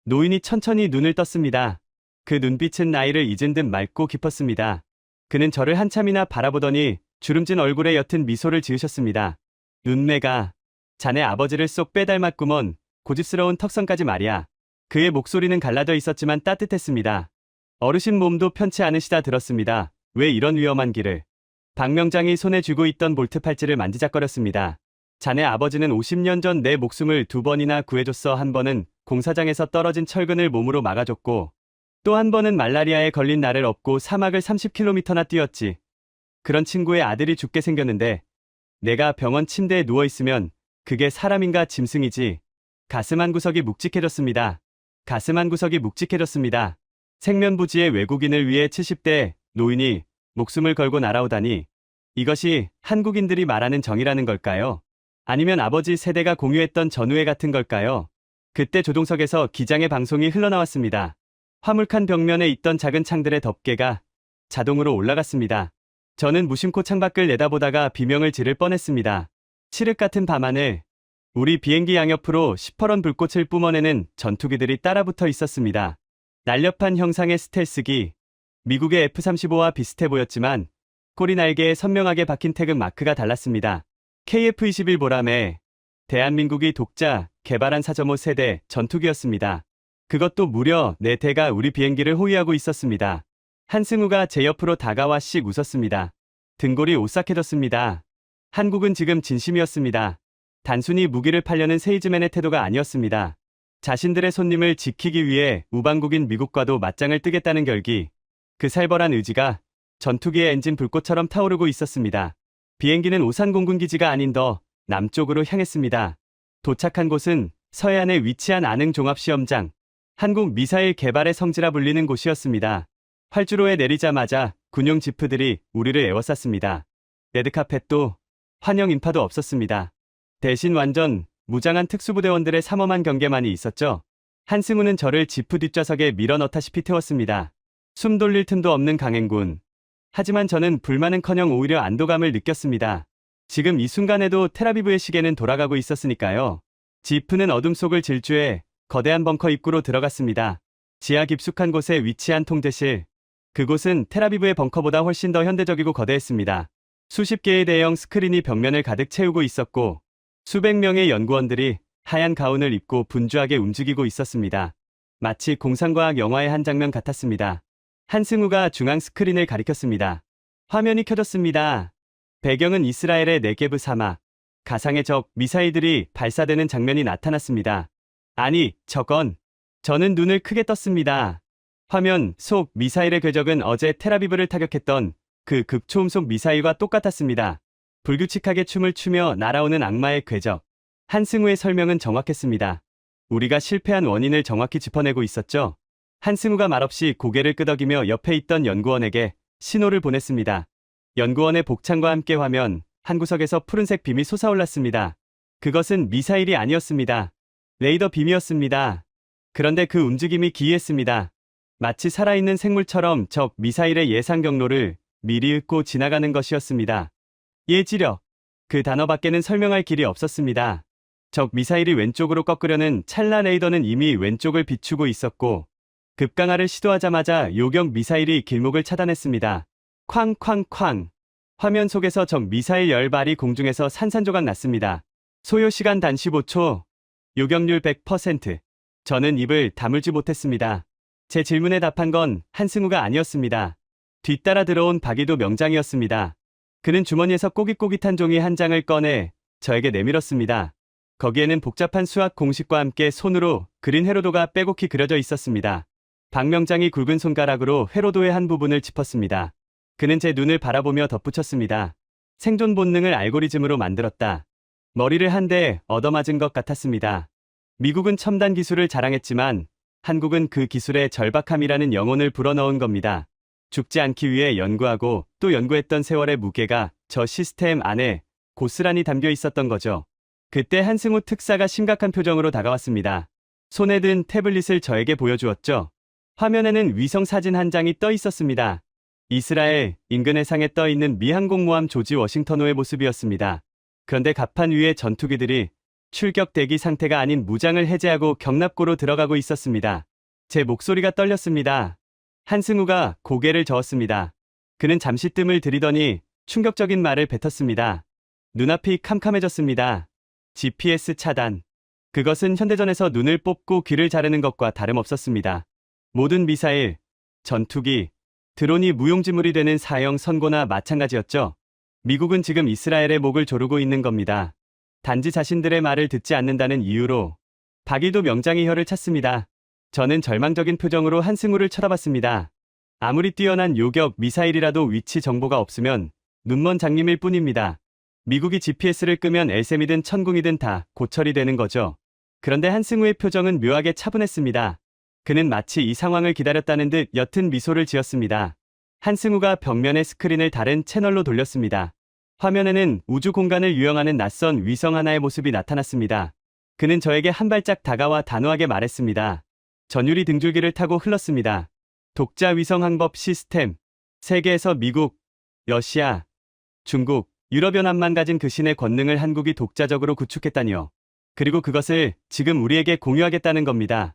노인이 천천히 눈을 떴습니다. 그 눈빛은 나이를 잊은 듯 맑고 깊었습니다. 그는 저를 한참이나 바라보더니 주름진 얼굴에 옅은 미소를 지으셨습니다. 눈매가 자네 아버지를 쏙 빼닮았구먼. 고집스러운 턱선까지 말이야. 그의 목소리는 갈라져 있었지만 따뜻했습니다. 어르신 몸도 편치 않으시다 들었습니다. 왜 이런 위험한 길을. 박명장이 손에 쥐고 있던 볼트 팔찌를 만지작거렸습니다. 자네 아버지는 50년 전 내 목숨을 2번이나 구해줬어. 한 번은 공사장에서 떨어진 철근을 몸으로 막아줬고 또 한 번은 말라리아에 걸린 나를 업고 사막을 30km나 뛰었지. 그런 친구의 아들이 죽게 생겼는데 내가 병원 침대에 누워있으면 그게 사람인가 짐승이지. 가슴 한 구석이 묵직해졌습니다. 가슴 한 구석이 묵직해졌습니다. 생면부지의 외국인을 위해 70대 노인이 목숨을 걸고 날아오다니. 이것이 한국인들이 말하는 정의라는 걸까요? 아니면 아버지 세대가 공유했던 전우애 같은 걸까요? 그때 조종석에서 기장의 방송이 흘러나왔습니다. 화물칸 벽면에 있던 작은 창들의 덮개가 자동으로 올라갔습니다. 저는 무심코 창밖을 내다보다가 비명을 지를 뻔했습니다. 칠흑 같은 밤하늘, 우리 비행기 양옆으로 시퍼런 불꽃을 뿜어내는 전투기들이 따라붙어 있었습니다. 날렵한 형상의 스텔스기, 미국의 F-35와 비슷해 보였지만 꼬리 날개에 선명하게 박힌 태극 마크가 달랐습니다. KF-21 보람에 대한민국이 독자 개발한 4.5 세대 전투기였습니다. 그것도 무려 4대가 우리 비행기를 호위하고 있었습니다. 한승우가 제 옆으로 다가와 씩 웃었습니다. 등골이 오싹해졌습니다. 한국은 지금 진심이었습니다. 단순히 무기를 팔려는 세이즈맨의 태도가 아니었습니다. 자신들의 손님을 지키기 위해 우방국인 미국과도 맞짱을 뜨겠다는 결기. 그 살벌한 의지가 전투기의 엔진 불꽃처럼 타오르고 있었습니다. 비행기는 오산 공군기지가 아닌 더 남쪽으로 향했습니다. 도착한 곳은 서해안에 위치한 안흥 종합시험장. 한국 미사일 개발의 성지라 불리는 곳이었습니다. 활주로에 내리자마자 군용 지프들이 우리를 에워쌌습니다. 레드카펫도 환영 인파도 없었습니다. 대신 완전 무장한 특수부대원들의 삼엄한 경계만이 있었죠. 한승우는 저를 지프 뒷좌석에 밀어넣다시피 태웠습니다. 숨 돌릴 틈도 없는 강행군. 하지만 저는 불만은커녕 오히려 안도감을 느꼈습니다. 지금 이 순간에도 텔아비브의 시계는 돌아가고 있었으니까요. 지프는 어둠 속을 질주해 거대한 벙커 입구로 들어갔습니다. 지하 깊숙한 곳에 위치한 통제실. 그곳은 텔아비브의 벙커보다 훨씬 더 현대적이고 거대했습니다. 수십 개의 대형 스크린이 벽면을 가득 채우고 있었고 수백 명의 연구원들이 하얀 가운을 입고 분주하게 움직이고 있었습니다. 마치 공상과학 영화의 한 장면 같았습니다. 한승우가 중앙 스크린을 가리켰습니다. 화면이 켜졌습니다. 배경은 이스라엘의 네게브 사막. 가상의 적 미사일들이 발사되는 장면이 나타났습니다. 아니, 저는 눈을 크게 떴습니다. 화면 속 미사일의 궤적은 어제 텔아비브를 타격했던 그 극초음속 미사일과 똑같았습니다. 불규칙하게 춤을 추며 날아오는 악마의 궤적. 한승우의 설명은 정확했습니다. 우리가 실패한 원인을 정확히 짚어내고 있었죠. 한승우가 말없이 고개를 끄덕이며 옆에 있던 연구원에게 신호를 보냈습니다. 연구원의 복창과 함께 화면 한 구석에서 푸른색 빔이 솟아올랐습니다. 그것은 미사일이 아니었습니다. 레이더 빔이었습니다. 그런데 그 움직임이 기이했습니다. 마치 살아있는 생물처럼 적 미사일의 예상 경로를 미리 읽고 지나가는 것이었습니다. 예지력. 그 단어밖에는 설명할 길이 없었습니다. 적 미사일이 왼쪽으로 꺾으려는 찰나 레이더는 이미 왼쪽을 비추고 있었고 급강하를 시도하자마자 요격 미사일이 길목을 차단했습니다. 쾅쾅쾅. 화면 속에서 적 미사일 10발이 공중에서 산산조각 났습니다. 소요 시간 단 15초. 요격률 100%. 저는 입을 다물지 못했습니다. 제 질문에 답한 건 한승우가 아니었습니다. 뒤따라 들어온 박이도 명장이었습니다. 그는 주머니에서 꼬깃꼬깃한 종이 한 장을 꺼내 저에게 내밀었습니다. 거기에는 복잡한 수학 공식과 함께 손으로 그린 회로도가 빼곡히 그려져 있었습니다. 박 명장이 굵은 손가락으로 회로도의 한 부분을 짚었습니다. 그는 제 눈을 바라보며 덧붙였습니다. 생존 본능을 알고리즘으로 만들었다. 머리를 한 대 얻어맞은 것 같았습니다. 미국은 첨단 기술을 자랑했지만 한국은 그 기술의 절박함이라는 영혼을 불어넣은 겁니다. 죽지 않기 위해 연구하고 또 연구했던 세월의 무게가 저 시스템 안에 고스란히 담겨 있었던 거죠. 그때 한승우 특사가 심각한 표정으로 다가왔습니다. 손에 든 태블릿을 저에게 보여주었죠. 화면에는 위성 사진 한 장이 떠 있었습니다. 이스라엘 인근 해상에 떠 있는 미 항공모함 조지 워싱턴호의 모습이었습니다. 그런데 갑판 위에 전투기들이 출격 대기 상태가 아닌 무장을 해제하고 경납고로 들어가고 있었습니다. 제 목소리가 떨렸습니다. 한승우가 고개를 저었습니다. 그는 잠시 뜸을 들이더니 충격적인 말을 뱉었습니다. 눈앞이 캄캄해졌습니다. GPS 차단. 그것은 현대전에서 눈을 뽑고 귀를 자르는 것과 다름없었습니다. 모든 미사일, 전투기, 드론이 무용지물이 되는 사형 선고나 마찬가지였죠. 미국은 지금 이스라엘의 목을 조르고 있는 겁니다. 단지 자신들의 말을 듣지 않는다는 이유로. 박이도 명장의 혀를 찼습니다. 저는 절망적인 표정으로 한승우를 쳐다봤습니다. 아무리 뛰어난 요격 미사일이라도 위치 정보가 없으면 눈먼 장님일 뿐입니다. 미국이 GPS를 끄면 엘셈이든 천궁이든 다 고철이 되는 거죠. 그런데 한승우의 표정은 묘하게 차분했습니다. 그는 마치 이 상황을 기다렸다는 듯 옅은 미소를 지었습니다. 한승우가 벽면의 스크린을 다른 채널로 돌렸습니다. 화면에는 우주 공간을 유영하는 낯선 위성 하나의 모습이 나타났습니다. 그는 저에게 한 발짝 다가와 단호하게 말했습니다. 전유리 등줄기를 타고 흘렀습니다. 독자 위성 항법 시스템. 세계에서 미국, 러시아, 중국, 유럽연합만 가진 그 신의 권능을 한국이 독자적으로 구축했다니요. 그리고 그것을 지금 우리에게 공유하겠다는 겁니다.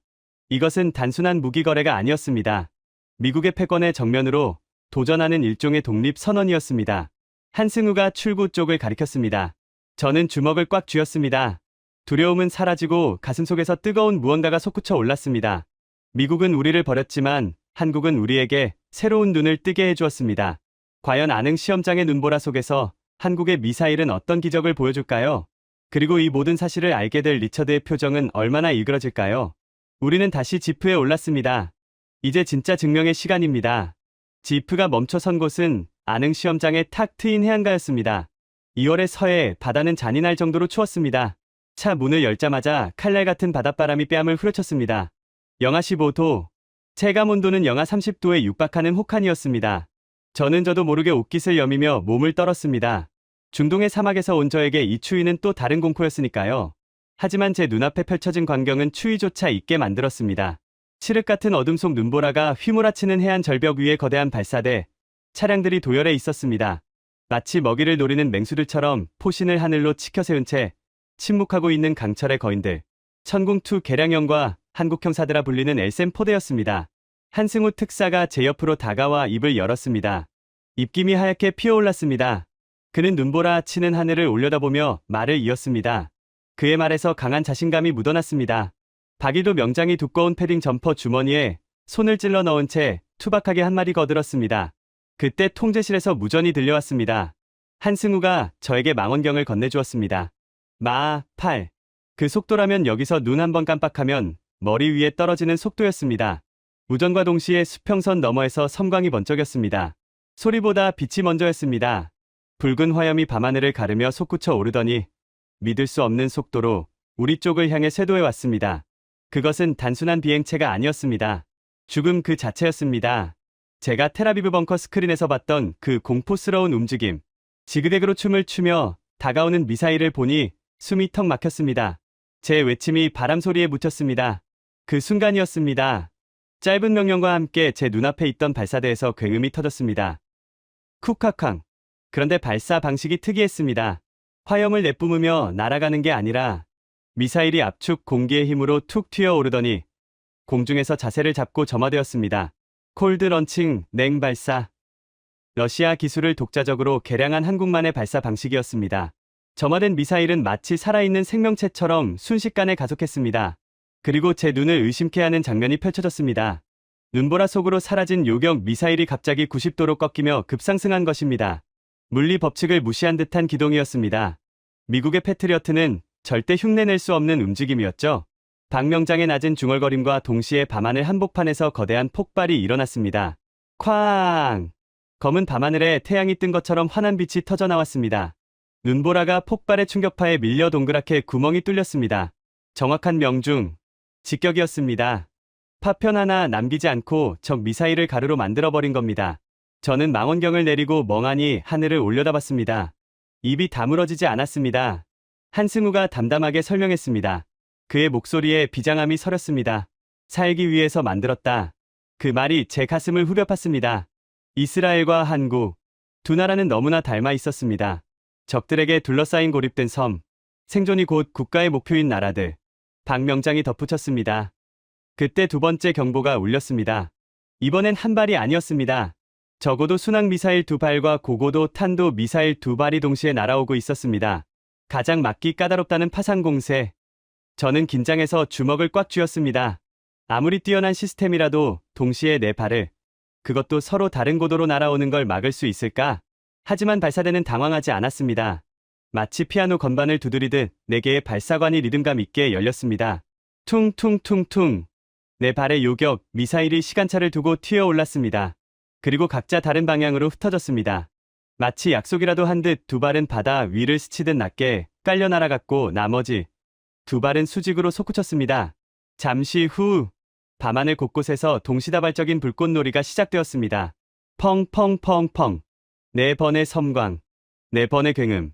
이것은 단순한 무기 거래가 아니었습니다. 미국의 패권에 정면으로 도전하는 일종의 독립 선언이었습니다. 한승우가 출구 쪽을 가리켰습니다. 저는 주먹을 꽉 쥐었습니다. 두려움은 사라지고 가슴속에서 뜨거운 무언가가 솟구쳐 올랐습니다. 미국은 우리를 버렸지만 한국은 우리에게 새로운 눈을 뜨게 해주었습니다. 과연 아능 시험장의 눈보라 속에서 한국의 미사일은 어떤 기적을 보여줄까요? 그리고 이 모든 사실을 알게 될 리처드의 표정은 얼마나 일그러질까요? 우리는 다시 지프에 올랐습니다. 이제 진짜 증명의 시간입니다. 지프가 멈춰선 곳은 아능 시험장의 탁 트인 해안가였습니다. 2월의 서해 바다는 잔인할 정도로 추웠습니다. 차 문을 열자마자 칼날 같은 바닷바람이 뺨을 후려쳤습니다. 영하 15도, 체감 온도는 영하 30도에 육박하는 혹한이었습니다. 저도 모르게 옷깃을 여미며 몸을 떨었습니다. 중동의 사막에서 온 저에게 이 추위는 또 다른 공포였으니까요. 하지만 제 눈앞에 펼쳐진 광경은 추위조차 잊게 만들었습니다. 칠흑 같은 어둠 속 눈보라가 휘몰아치는 해안 절벽 위에 거대한 발사대, 차량들이 도열해 있었습니다. 마치 먹이를 노리는 맹수들처럼 포신을 하늘로 치켜 세운 채 침묵하고 있는 강철의 거인들. 천궁2 개량형과 한국 형사들아 불리는 엘셈 포대였습니다. 한승우 특사가 제 옆으로 다가와 입을 열었습니다. 입김이 하얗게 피어올랐습니다. 그는 눈보라 치는 하늘을 올려다보며 말을 이었습니다. 그의 말에서 강한 자신감이 묻어났습니다. 박이도 명장이 두꺼운 패딩 점퍼 주머니에 손을 찔러 넣은 채 투박하게 한마디 거들었습니다. 그때 통제실에서 무전이 들려왔습니다. 한승우가 저에게 망원경을 건네주었습니다. 마하 8. 그 속도라면 여기서 눈 한 번 깜빡하면 머리 위에 떨어지는 속도였습니다. 무전과 동시에 수평선 너머에서 섬광이 번쩍였습니다. 소리보다 빛이 먼저였습니다. 붉은 화염이 밤하늘을 가르며 솟구쳐 오르더니 믿을 수 없는 속도로 우리 쪽을 향해 쇄도해 왔습니다. 그것은 단순한 비행체가 아니었습니다. 죽음 그 자체였습니다. 제가 텔아비브 벙커 스크린에서 봤던 그 공포스러운 움직임. 지그대그로 춤을 추며 다가오는 미사일을 보니 숨이 턱 막혔습니다. 제 외침이 바람 소리에 묻혔습니다. 그 순간이었습니다. 짧은 명령과 함께 제 눈앞에 있던 발사대에서 굉음이 터졌습니다. 쿡하쾅. 그런데 발사 방식이 특이했습니다. 화염을 내뿜으며 날아가는 게 아니라 미사일이 압축 공기의 힘으로 툭 튀어오르더니 공중에서 자세를 잡고 점화되었습니다. 콜드 런칭, 냉 발사. 러시아 기술을 독자적으로 개량한 한국만의 발사 방식이었습니다. 점화된 미사일은 마치 살아있는 생명체처럼 순식간에 가속했습니다. 그리고 제 눈을 의심케 하는 장면이 펼쳐졌습니다. 눈보라 속으로 사라진 요격 미사일이 갑자기 90도로 꺾이며 급상승한 것입니다. 물리 법칙을 무시한 듯한 기동이었습니다. 미국의 패트리어트는 절대 흉내낼 수 없는 움직임이었죠. 박명장의 낮은 중얼거림과 동시에 밤하늘 한복판에서 거대한 폭발이 일어났습니다. 쾅! 검은 밤하늘에 태양이 뜬 것처럼 환한 빛이 터져 나왔습니다. 눈보라가 폭발의 충격파에 밀려 동그랗게 구멍이 뚫렸습니다. 정확한 명중, 직격이었습니다. 파편 하나 남기지 않고 적 미사일을 가루로 만들어버린 겁니다. 저는 망원경을 내리고 멍하니 하늘을 올려다봤습니다. 입이 다물어지지 않았습니다. 한승우가 담담하게 설명했습니다. 그의 목소리에 비장함이 서렸습니다. 살기 위해서 만들었다. 그 말이 제 가슴을 후벼 팠습니다. 이스라엘과 한국, 두 나라는 너무나 닮아 있었습니다. 적들에게 둘러싸인 고립된 섬, 생존이 곧 국가의 목표인 나라들. 박명장이 덧붙였습니다. 그때 두 번째 경보가 울렸습니다. 이번엔 한 발이 아니었습니다. 적어도 순항 미사일 두 발과 고고도 탄도 미사일 두 발이 동시에 날아오고 있었습니다. 가장 막기 까다롭다는 파상 공세. 저는 긴장해서 주먹을 꽉 쥐었습니다. 아무리 뛰어난 시스템이라도 동시에 네 발을, 그것도 서로 다른 고도로 날아오는 걸 막을 수 있을까? 하지만 발사대는 당황하지 않았습니다. 마치 피아노 건반을 두드리듯 네 개의 발사관이 리듬감 있게 열렸습니다. 퉁퉁퉁퉁. 네 발의 요격 미사일이 시간차를 두고 튀어 올랐습니다. 그리고 각자 다른 방향으로 흩어졌습니다. 마치 약속이라도 한 듯 두 발은 바다 위를 스치듯 낮게 깔려 날아갔고 나머지 두 발은 수직으로 솟구쳤습니다. 잠시 후 밤하늘 곳곳에서 동시다발적인 불꽃놀이가 시작되었습니다. 펑펑펑펑. 네 번의 섬광, 네 번의 굉음.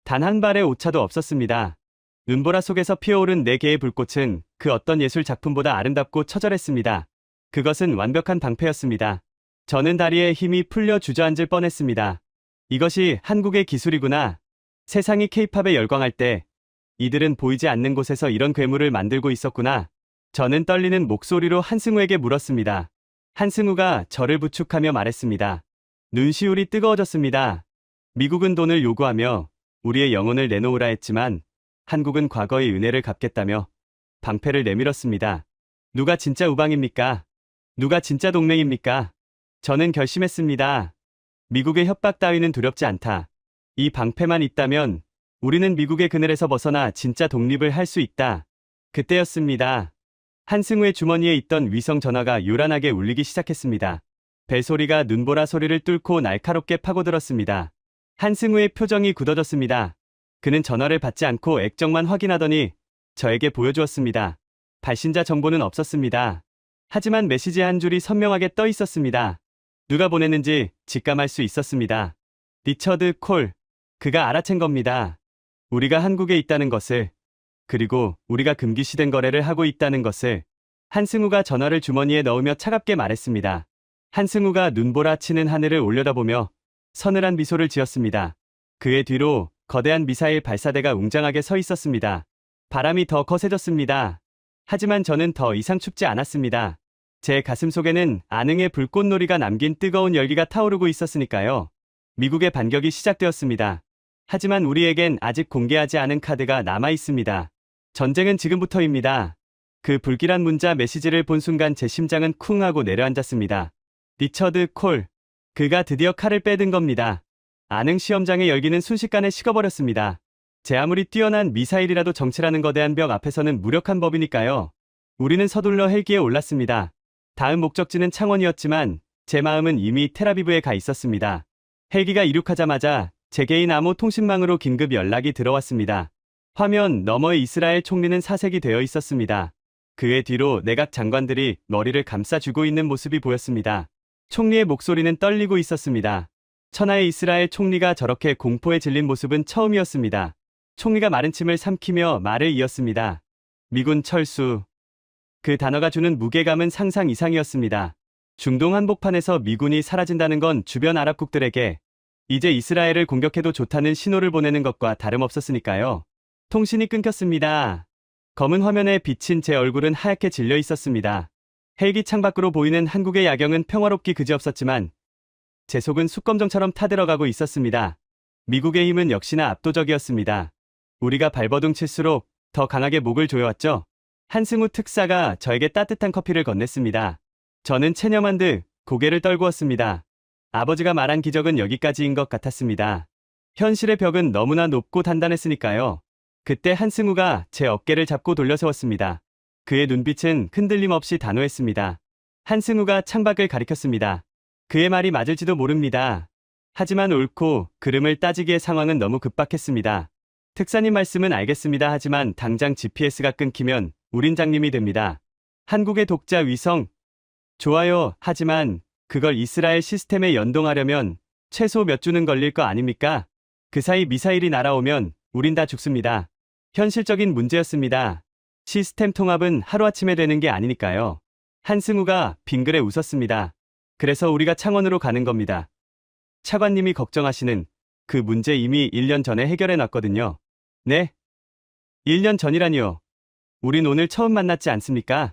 단 한 발의 오차도 없었습니다. 눈보라 속에서 피어오른 네 개의 불꽃은 그 어떤 예술 작품보다 아름답고 처절했습니다. 그것은 완벽한 방패였습니다. 저는 다리에 힘이 풀려 주저앉을 뻔했습니다. 이것이 한국의 기술이구나. 세상이 케이팝에 열광할 때 이들은 보이지 않는 곳에서 이런 괴물을 만들고 있었구나. 저는 떨리는 목소리로 한승우에게 물었습니다. 한승우가 저를 부축하며 말했습니다. 눈시울이 뜨거워졌습니다. 미국은 돈을 요구하며 우리의 영혼을 내놓으라 했지만 한국은 과거의 은혜를 갚겠다며 방패를 내밀었습니다. 누가 진짜 우방입니까? 누가 진짜 동맹입니까? 저는 결심했습니다. 미국의 협박 따위는 두렵지 않다. 이 방패만 있다면 우리는 미국의 그늘에서 벗어나 진짜 독립을 할 수 있다. 그때였습니다. 한승우의 주머니에 있던 위성 전화가 요란하게 울리기 시작했습니다. 벨소리가 눈보라 소리를 뚫고 날카롭게 파고들었습니다. 한승우의 표정이 굳어졌습니다. 그는 전화를 받지 않고 액정만 확인하더니 저에게 보여주었습니다. 발신자 정보는 없었습니다. 하지만 메시지 한 줄이 선명하게 떠 있었습니다. 누가 보냈는지 직감할 수 있었습니다. 리처드 콜. 그가 알아챈 겁니다. 우리가 한국에 있다는 것을, 그리고 우리가 금기시된 거래를 하고 있다는 것을. 한승우가 전화를 주머니에 넣으며 차갑게 말했습니다. 한승우가 눈보라 치는 하늘을 올려다보며 서늘한 미소를 지었습니다. 그의 뒤로 거대한 미사일 발사대가 웅장하게 서 있었습니다. 바람이 더 거세졌습니다. 하지만 저는 더 이상 춥지 않았습니다. 제 가슴 속에는 안흥의 불꽃놀이가 남긴 뜨거운 열기가 타오르고 있었으니까요. 미국의 반격이 시작되었습니다. 하지만 우리에겐 아직 공개하지 않은 카드가 남아 있습니다. 전쟁은 지금부터입니다. 그 불길한 문자 메시지를 본 순간 제 심장은 쿵 하고 내려앉았습니다. 리처드 콜. 그가 드디어 칼을 빼든 겁니다. 안흥 시험장의 열기는 순식간에 식어버렸습니다. 제 아무리 뛰어난 미사일이라도 정치라는 거대한 벽 앞에서는 무력한 법이니까요. 우리는 서둘러 헬기에 올랐습니다. 다음 목적지는 창원이었지만 제 마음은 이미 텔아비브에 가 있었습니다. 헬기가 이륙하자마자 제 개인 암호 통신망으로 긴급 연락이 들어왔습니다. 화면 너머의 이스라엘 총리는 사색이 되어 있었습니다. 그의 뒤로 내각 장관들이 머리를 감싸주고 있는 모습이 보였습니다. 총리의 목소리는 떨리고 있었습니다. 천하의 이스라엘 총리가 저렇게 공포에 질린 모습은 처음이었습니다. 총리가 마른 침을 삼키며 말을 이었습니다. 미군 철수. 그 단어가 주는 무게감은 상상 이상이었습니다. 중동 한복판에서 미군이 사라진다는 건 주변 아랍국들에게 이제 이스라엘을 공격해도 좋다는 신호를 보내는 것과 다름없었으니까요. 통신이 끊겼습니다. 검은 화면에 비친 제 얼굴은 하얗게 질려 있었습니다. 헬기 창밖으로 보이는 한국의 야경은 평화롭기 그지없었지만 제 속은 숯검정처럼 타들어가고 있었습니다. 미국의 힘은 역시나 압도적이었습니다. 우리가 발버둥 칠수록 더 강하게 목을 조여왔죠. 한승우 특사가 저에게 따뜻한 커피를 건넸습니다. 저는 체념한 듯 고개를 떨구었습니다. 아버지가 말한 기적은 여기까지인 것 같았습니다. 현실의 벽은 너무나 높고 단단했으니까요. 그때 한승우가 제 어깨를 잡고 돌려세웠습니다. 그의 눈빛은 흔들림 없이 단호했습니다. 한승우가 창밖을 가리켰습니다. 그의 말이 맞을지도 모릅니다. 하지만 옳고 그름을 따지기에 상황은 너무 급박했습니다. 특사님 말씀은 알겠습니다. 하지만 당장 GPS가 끊기면 우린 장님이 됩니다. 한국의 독자 위성. 좋아요. 하지만 그걸 이스라엘 시스템에 연동하려면 최소 몇 주는 걸릴 거 아닙니까? 그 사이 미사일이 날아오면 우린 다 죽습니다. 현실적인 문제였습니다. 시스템 통합은 하루아침에 되는 게 아니니까요. 한승우가 빙그레 웃었습니다. 그래서 우리가 창원으로 가는 겁니다. 차관님이 걱정하시는 그 문제 이미 1년 전에 해결해 놨거든요. 네? 1년 전이라니요. 우린 오늘 처음 만났지 않습니까?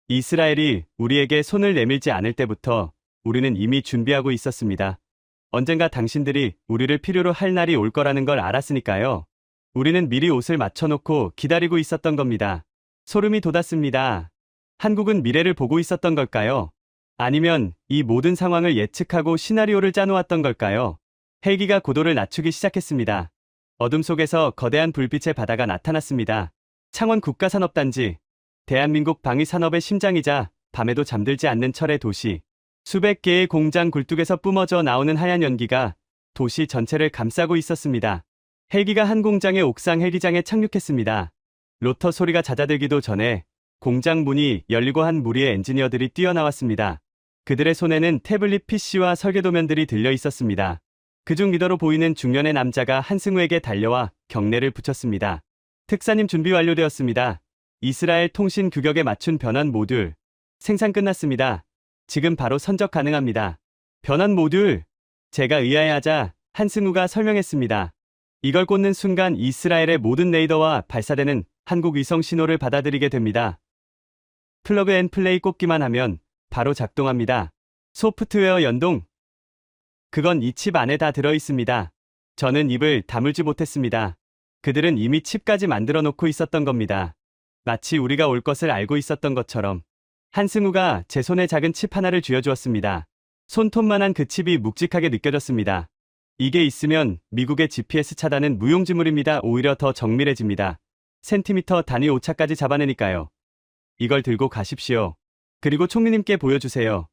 이스라엘이 우리에게 손을 내밀지 않을 때부터 우리는 이미 준비하고 있었습니다. 언젠가 당신들이 우리를 필요로 할 날이 올 거라는 걸 알았으니까요. 우리는 미리 옷을 맞춰놓고 기다리고 있었던 겁니다. 소름이 돋았습니다. 한국은 미래를 보고 있었던 걸까요? 아니면 이 모든 상황을 예측하고 시나리오를 짜놓았던 걸까요? 헬기가 고도를 낮추기 시작했습니다. 어둠 속에서 거대한 불빛의 바다가 나타났습니다. 창원 국가산업단지, 대한민국 방위산업의 심장이자 밤에도 잠들지 않는 철의 도시. 수백 개의 공장 굴뚝에서 뿜어져 나오는 하얀 연기가 도시 전체를 감싸고 있었습니다. 헬기가 한 공장의 옥상 헬기장에 착륙했습니다. 로터 소리가 잦아들기도 전에 공장 문이 열리고 한 무리의 엔지니어들이 뛰어나왔습니다. 그들의 손에는 태블릿 PC와 설계도면들이 들려 있었습니다. 그중 리더로 보이는 중년의 남자가 한승우에게 달려와 경례를 붙였습니다. 특사님 준비 완료되었습니다. 이스라엘 통신 규격에 맞춘 변환 모듈. 생산 끝났습니다. 지금 바로 선적 가능합니다. 변환 모듈. 제가 의아해하자 한승우가 설명했습니다. 이걸 꽂는 순간 이스라엘의 모든 레이더와 발사되는 한국 위성 신호를 받아들이게 됩니다. 플러그 앤 플레이 꽂기만 하면 바로 작동합니다. 소프트웨어 연동. 그건 이 칩 안에 다 들어 있습니다. 저는 입을 다물지 못했습니다. 그들은 이미 칩까지 만들어 놓고 있었던 겁니다. 마치 우리가 올 것을 알고 있었던 것처럼. 한승우가 제 손에 작은 칩 하나를 쥐어주었습니다. 손톱만한 그 칩이 묵직하게 느껴졌습니다. 이게 있으면 미국의 GPS 차단은 무용지물입니다. 오히려 더 정밀해집니다. 센티미터 단위 오차까지 잡아내니까요. 이걸 들고 가십시오. 그리고 총리님께 보여주세요.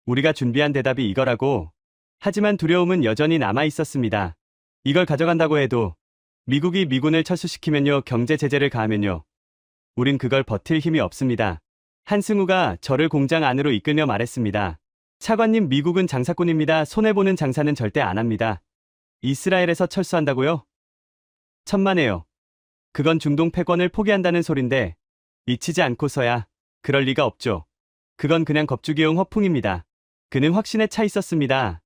우리가 준비한 대답이 이거라고. 하지만 두려움은 여전히 남아 있었습니다. 이걸 가져간다고 해도 미국이 미군을 철수시키면요, 경제 제재를 가하면요, 우린 그걸 버틸 힘이 없습니다. 한승우가 저를 공장 안으로 이끌며 말했습니다. 차관님, 미국은 장사꾼입니다. 손해보는 장사는 절대 안 합니다. 이스라엘에서 철수한다고요? 천만에요. 그건 중동 패권을 포기한다는 소린데 미치지 않고서야 그럴 리가 없죠. 그건 그냥 겁주기용 허풍입니다. 그는 확신에 차 있었습니다.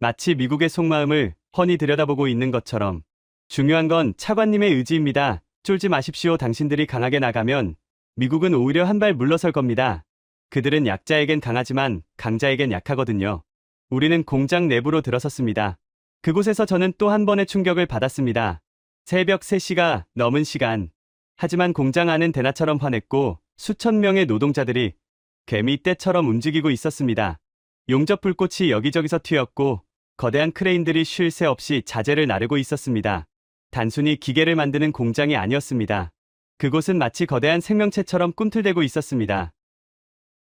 마치 미국의 속마음을 훤히 들여다보고 있는 것처럼. 중요한 건 차관님의 의지입니다. 쫄지 마십시오. 당신들이 강하게 나가면 미국은 오히려 한 발 물러설 겁니다. 그들은 약자에겐 강하지만 강자에겐 약하거든요. 우리는 공장 내부로 들어섰습니다. 그곳에서 저는 또 한 번의 충격을 받았습니다. 새벽 3시가 넘은 시간. 하지만 공장 안은 대낮처럼 환했고 수천 명의 노동자들이 개미 떼처럼 움직이고 있었습니다. 용접 불꽃이 여기저기서 튀었고 거대한 크레인들이 쉴 새 없이 자재를 나르고 있었습니다. 단순히 기계를 만드는 공장이 아니었습니다. 그곳은 마치 거대한 생명체처럼 꿈틀대고 있었습니다.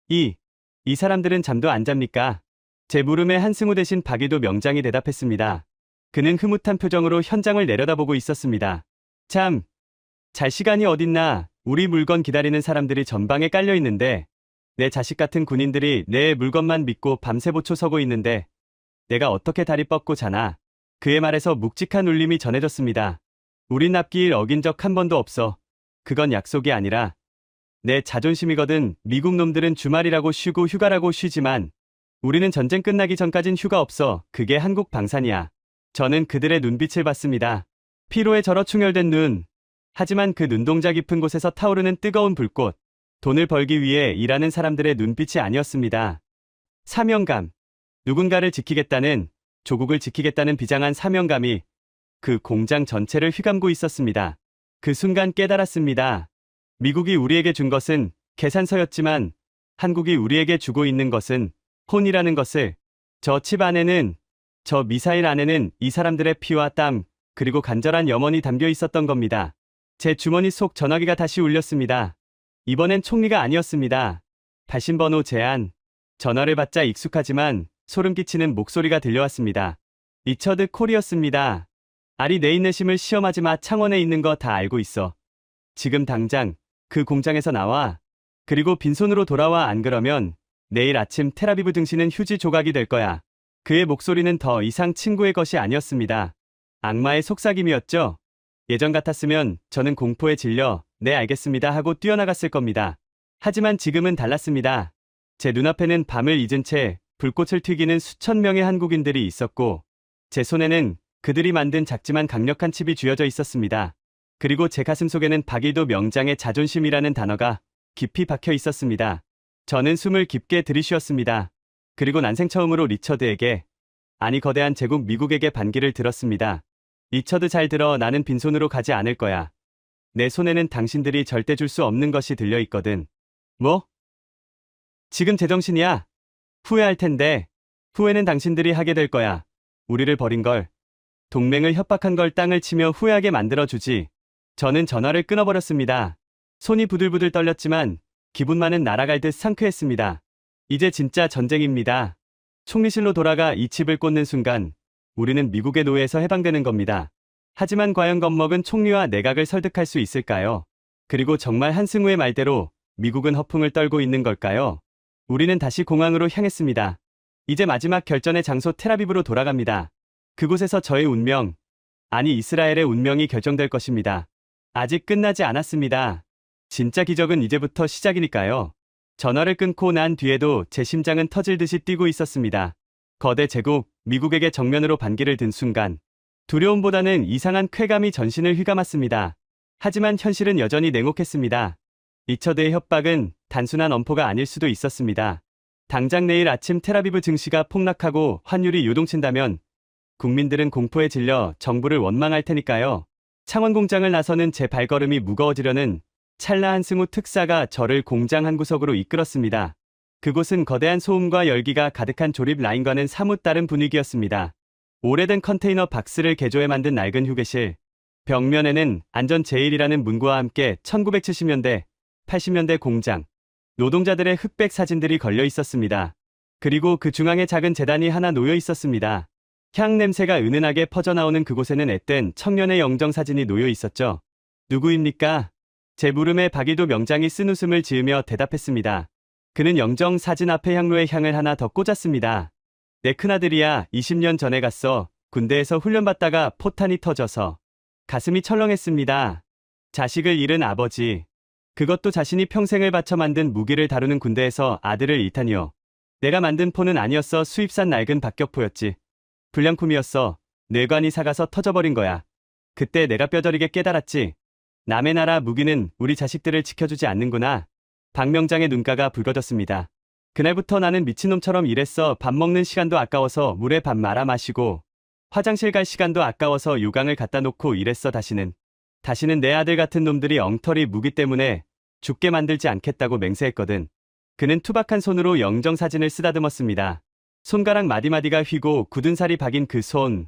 이 사람들은 잠도 안 잡니까? 제 물음에 한승우 대신 박이도 명장이 대답했습니다. 그는 흐뭇한 표정으로 현장을 내려다보고 있었습니다. 참, 잘 시간이 어딨나. 우리 물건 기다리는 사람들이 전방에 깔려 있는데 내 자식 같은 군인들이 내 물건만 믿고 밤새 보초 서고 있는데 내가 어떻게 다리 뻗고 자나. 그의 말에서 묵직한 울림이 전해졌습니다. 우린 앞길 어긴 적 한 번도 없어. 그건 약속이 아니라 내 자존심이거든. 미국 놈들은 주말이라고 쉬고 휴가라고 쉬지만 우리는 전쟁 끝나기 전까진 휴가 없어. 그게 한국 방산이야. 저는 그들의 눈빛을 봤습니다. 피로에 절어 충혈된 눈. 하지만 그 눈동자 깊은 곳에서 타오르는 뜨거운 불꽃. 돈을 벌기 위해 일하는 사람들의 눈빛이 아니었습니다. 사명감. 누군가를 지키겠다는, 조국을 지키겠다는 비장한 사명감이 그 공장 전체를 휘감고 있었습니다. 그 순간 깨달았습니다. 미국이 우리에게 준 것은 계산서였지만 한국이 우리에게 주고 있는 것은 혼이라는 것을. 저 칩 안에는, 저 미사일 안에는 이 사람들의 피와 땀, 그리고 간절한 염원이 담겨 있었던 겁니다. 제 주머니 속 전화기가 다시 울렸습니다. 이번엔 총리가 아니었습니다. 발신번호 제한. 전화를 받자 익숙하지만 소름 끼치는 목소리가 들려왔습니다. 리처드 콜이었습니다. 아리 내 인내심을 시험하지 마. 창원에 있는 거 다 알고 있어. 지금 당장 그 공장에서 나와. 그리고 빈손으로 돌아와. 안 그러면 내일 아침 텔아비브 등신은 휴지 조각이 될 거야. 그의 목소리는 더 이상 친구의 것이 아니었습니다. 악마의 속삭임이었죠. 예전 같았으면 저는 공포에 질려 네 알겠습니다 하고 뛰어나갔을 겁니다. 하지만 지금은 달랐습니다. 제 눈앞에는 밤을 잊은 채 불꽃을 튀기는 수천 명의 한국인들이 있었고 제 손에는 그들이 만든 작지만 강력한 칩이 쥐어져 있었습니다. 그리고 제 가슴 속에는 박일도 명장의 자존심이라는 단어가 깊이 박혀 있었습니다. 저는 숨을 깊게 들이쉬었습니다. 그리고 난생 처음으로 리처드에게, 아니 거대한 제국 미국에게 반기를 들었습니다. 리처드 잘 들어. 나는 빈손으로 가지 않을 거야. 내 손에는 당신들이 절대 줄 수 없는 것이 들려 있거든. 뭐? 지금 제정신이야? 후회할 텐데. 후회는 당신들이 하게 될 거야. 우리를 버린 걸, 동맹을 협박한 걸 땅을 치며 후회하게 만들어주지. 저는 전화를 끊어버렸습니다. 손이 부들부들 떨렸지만 기분만은 날아갈 듯 상쾌했습니다. 이제 진짜 전쟁입니다. 총리실로 돌아가 이 칩을 꽂는 순간 우리는 미국의 노예에서 해방되는 겁니다. 하지만 과연 겁먹은 총리와 내각을 설득할 수 있을까요? 그리고 정말 한승우의 말대로 미국은 허풍을 떨고 있는 걸까요? 우리는 다시 공항으로 향했습니다. 이제 마지막 결전의 장소 텔아비브로 돌아갑니다. 그곳에서 저의 운명, 아니 이스라엘의 운명이 결정될 것입니다. 아직 끝나지 않았습니다. 진짜 기적은 이제부터 시작이니까요. 전화를 끊고 난 뒤에도 제 심장은 터질 듯이 뛰고 있었습니다. 거대 제국, 미국에게 정면으로 반기를 든 순간 두려움보다는 이상한 쾌감이 전신을 휘감았습니다. 하지만 현실은 여전히 냉혹했습니다. 리처드의 협박은 단순한 엄포가 아닐 수도 있었습니다. 당장 내일 아침 텔아비브 증시가 폭락하고 환율이 요동친다면 국민들은 공포에 질려 정부를 원망할 테니까요. 창원 공장을 나서는 제 발걸음이 무거워지려는 찰나 한승우 특사가 저를 공장 한 구석으로 이끌었습니다. 그곳은 거대한 소음과 열기가 가득한 조립 라인과는 사뭇 다른 분위기였습니다. 오래된 컨테이너 박스를 개조해 만든 낡은 휴게실. 벽면에는 안전 제일이라는 문구와 함께 1970년대, 80년대 공장, 노동자들의 흑백 사진들이 걸려 있었습니다. 그리고 그 중앙에 작은 재단이 하나 놓여 있었습니다. 향 냄새가 은은하게 퍼져나오는 그곳에는 앳된 청년의 영정 사진이 놓여 있었죠. 누구입니까? 제 물음에 박일도 명장이 쓴웃음을 지으며 대답했습니다. 그는 영정 사진 앞에 향로의 향을 하나 더 꽂았습니다. 내 큰아들이야. 20년 전에 갔어. 군대에서 훈련받다가 포탄이 터져서 가슴이 철렁했습니다. 자식을 잃은 아버지. 그것도 자신이 평생을 바쳐 만든 무기를 다루는 군대에서 아들을 잃다니요. 내가 만든 포는 아니었어. 수입산 낡은 박격포였지. 불량품이었어. 뇌관이 삭아서 터져버린 거야. 그때 내가 뼈저리게 깨달았지. 남의 나라 무기는 우리 자식들을 지켜주지 않는구나. 박 명장의 눈가가 붉어졌습니다. 그날부터 나는 미친놈처럼 일했어. 밥 먹는 시간도 아까워서 물에 밥 말아 마시고 화장실 갈 시간도 아까워서 요강을 갖다 놓고 일했어. 다시는 내 아들 같은 놈들이 엉터리 무기 때문에 죽게 만들지 않겠다고 맹세했거든. 그는 투박한 손으로 영정 사진을 쓰다듬었습니다. 손가락 마디마디가 휘고 굳은 살이 박인 그 손.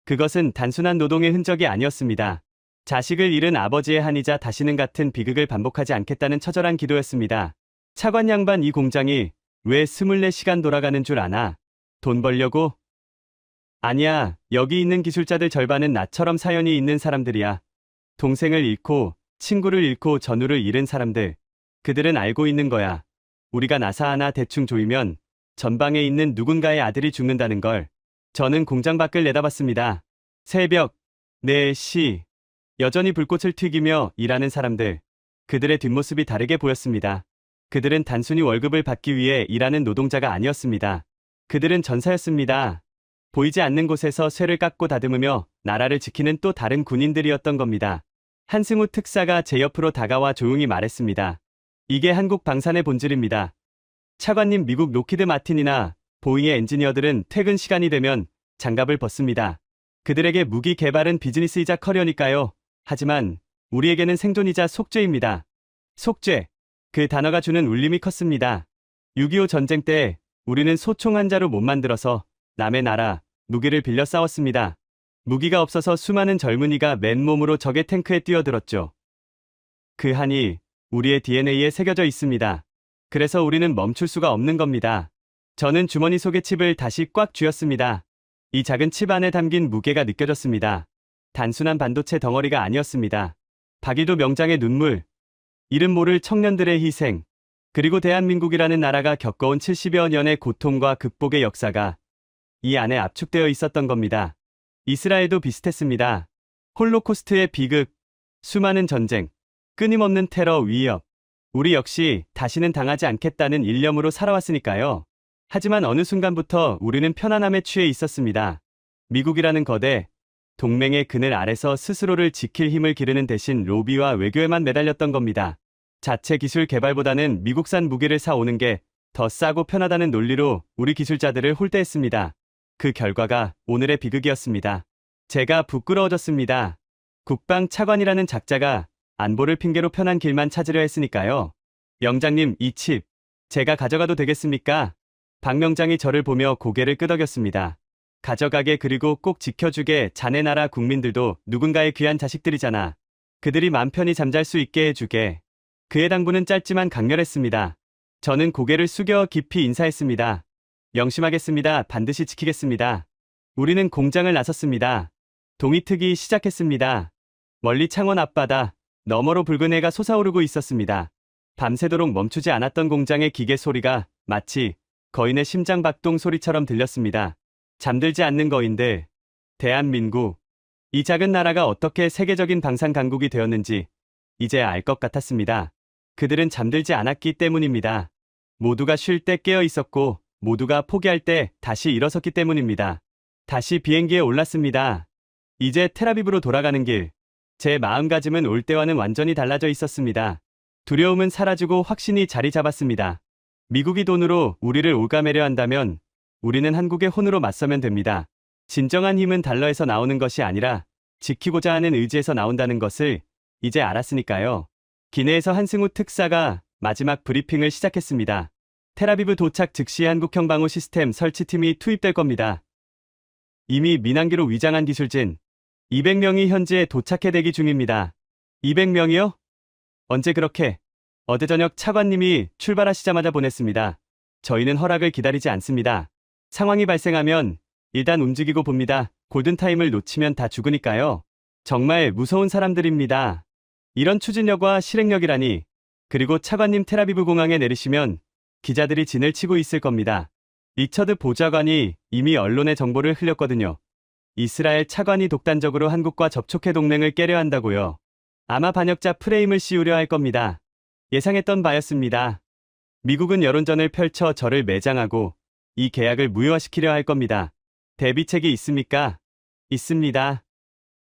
그것은 단순한 노동의 흔적이 아니었습니다. 자식을 잃은 아버지의 한이자 다시는 같은 비극을 반복하지 않겠다는 처절한 기도였습니다. 차관 양반, 이 공장이 왜 24시간 돌아가는 줄 아나? 돈 벌려고? 아니야. 여기 있는 기술자들 절반은 나처럼 사연이 있는 사람들이야. 동생을 잃고 친구를 잃고 전우를 잃은 사람들. 그들은 알고 있는 거야. 우리가 나사 하나 대충 조이면 전방에 있는 누군가의 아들이 죽는다는 걸. 저는 공장 밖을 내다봤습니다. 새벽 4시. 여전히 불꽃을 튀기며 일하는 사람들. 그들의 뒷모습이 다르게 보였습니다. 그들은 단순히 월급을 받기 위해 일하는 노동자가 아니었습니다. 그들은 전사였습니다. 보이지 않는 곳에서 쇠를 깎고 다듬으며 나라를 지키는 또 다른 군인들이었던 겁니다. 한승우 특사가 제 옆으로 다가와 조용히 말했습니다. 이게 한국 방산의 본질입니다. 차관님, 미국 로키드 마틴이나 보잉의 엔지니어들은 퇴근 시간이 되면 장갑을 벗습니다. 그들에게 무기 개발은 비즈니스이자 커리어니까요. 하지만 우리에게는 생존이자 속죄입니다. 속죄. 그 단어가 주는 울림이 컸습니다. 6.25 전쟁 때 우리는 소총 한 자루 못 만들어서 남의 나라, 무기를 빌려 싸웠습니다. 무기가 없어서 수많은 젊은이가 맨몸으로 적의 탱크에 뛰어들었죠. 그 한이 우리의 DNA에 새겨져 있습니다. 그래서 우리는 멈출 수가 없는 겁니다. 저는 주머니 속의 칩을 다시 꽉 쥐었습니다. 이 작은 칩 안에 담긴 무게가 느껴졌습니다. 단순한 반도체 덩어리가 아니었습니다. 박일도 명장의 눈물, 이름 모를 청년들의 희생, 그리고 대한민국이라는 나라가 겪어온 70여 년의 고통과 극복의 역사가 이 안에 압축되어 있었던 겁니다. 이스라엘도 비슷했습니다. 홀로코스트의 비극, 수많은 전쟁, 끊임없는 테러 위협. 우리 역시 다시는 당하지 않겠다는 일념으로 살아왔으니까요. 하지만 어느 순간부터 우리는 편안함에 취해 있었습니다. 미국이라는 거대 동맹의 그늘 아래서 스스로를 지킬 힘을 기르는 대신 로비와 외교에만 매달렸던 겁니다. 자체 기술 개발보다는 미국산 무기를 사오는 게 더 싸고 편하다는 논리로 우리 기술자들을 홀대했습니다. 그 결과가 오늘의 비극이었습니다. 제가 부끄러워졌습니다. 국방 차관이라는 작자가 안보를 핑계로 편한 길만 찾으려 했으니까요. 영장님, 이 칩 제가 가져가도 되겠습니까? 박 명장이 저를 보며 고개를 끄덕였습니다. 가져가게, 그리고 꼭 지켜주게. 자네 나라 국민들도 누군가의 귀한 자식들이잖아. 그들이 맘 편히 잠잘 수 있게 해주게. 그의 당부는 짧지만 강렬했습니다. 저는 고개를 숙여 깊이 인사했습니다. 명심하겠습니다. 반드시 지키겠습니다. 우리는 공장을 나섰습니다. 동이 트기 시작했습니다. 멀리 창원 앞바다 너머로 붉은 해가 솟아오르고 있었습니다. 밤새도록 멈추지 않았던 공장의 기계 소리가 마치 거인의 심장 박동 소리처럼 들렸습니다. 잠들지 않는 거인들, 대한민국, 이 작은 나라가 어떻게 세계적인 방산 강국이 되었는지 이제 알 것 같았습니다. 그들은 잠들지 않았기 때문입니다. 모두가 쉴 때 깨어 있었고 모두가 포기할 때 다시 일어섰기 때문입니다. 다시 비행기에 올랐습니다. 이제 텔아비브로 돌아가는 길, 제 마음가짐은 올 때와는 완전히 달라져 있었습니다. 두려움은 사라지고 확신이 자리 잡았습니다. 미국이 돈으로 우리를 올가매려 한다면 우리는 한국의 혼으로 맞서면 됩니다. 진정한 힘은 달러에서 나오는 것이 아니라 지키고자 하는 의지에서 나온다는 것을 이제 알았으니까요. 기내에서 한승우 특사가 마지막 브리핑을 시작했습니다. 텔아비브 도착 즉시 한국형 방호 시스템 설치팀이 투입될 겁니다. 이미 민항기로 위장한 기술진 200명이 현지에 도착해 대기 중입니다. 200명이요? 언제 그렇게? 어제 저녁 차관님이 출발하시자마자 보냈습니다. 저희는 허락을 기다리지 않습니다. 상황이 발생하면 일단 움직이고 봅니다. 골든타임을 놓치면 다 죽으니까요. 정말 무서운 사람들입니다. 이런 추진력과 실행력이라니. 그리고 차관님 텔아비브 공항에 내리시면 기자들이 진을 치고 있을 겁니다. 리처드 보좌관이 이미 언론에 정보를 흘렸거든요. 이스라엘 차관이 독단적으로 한국과 접촉해 동맹을 깨려 한다고요. 아마 반역자 프레임을 씌우려 할 겁니다. 예상했던 바였습니다. 미국은 여론전을 펼쳐 저를 매장하고 이 계약을 무효화시키려 할 겁니다. 대비책이 있습니까? 있습니다.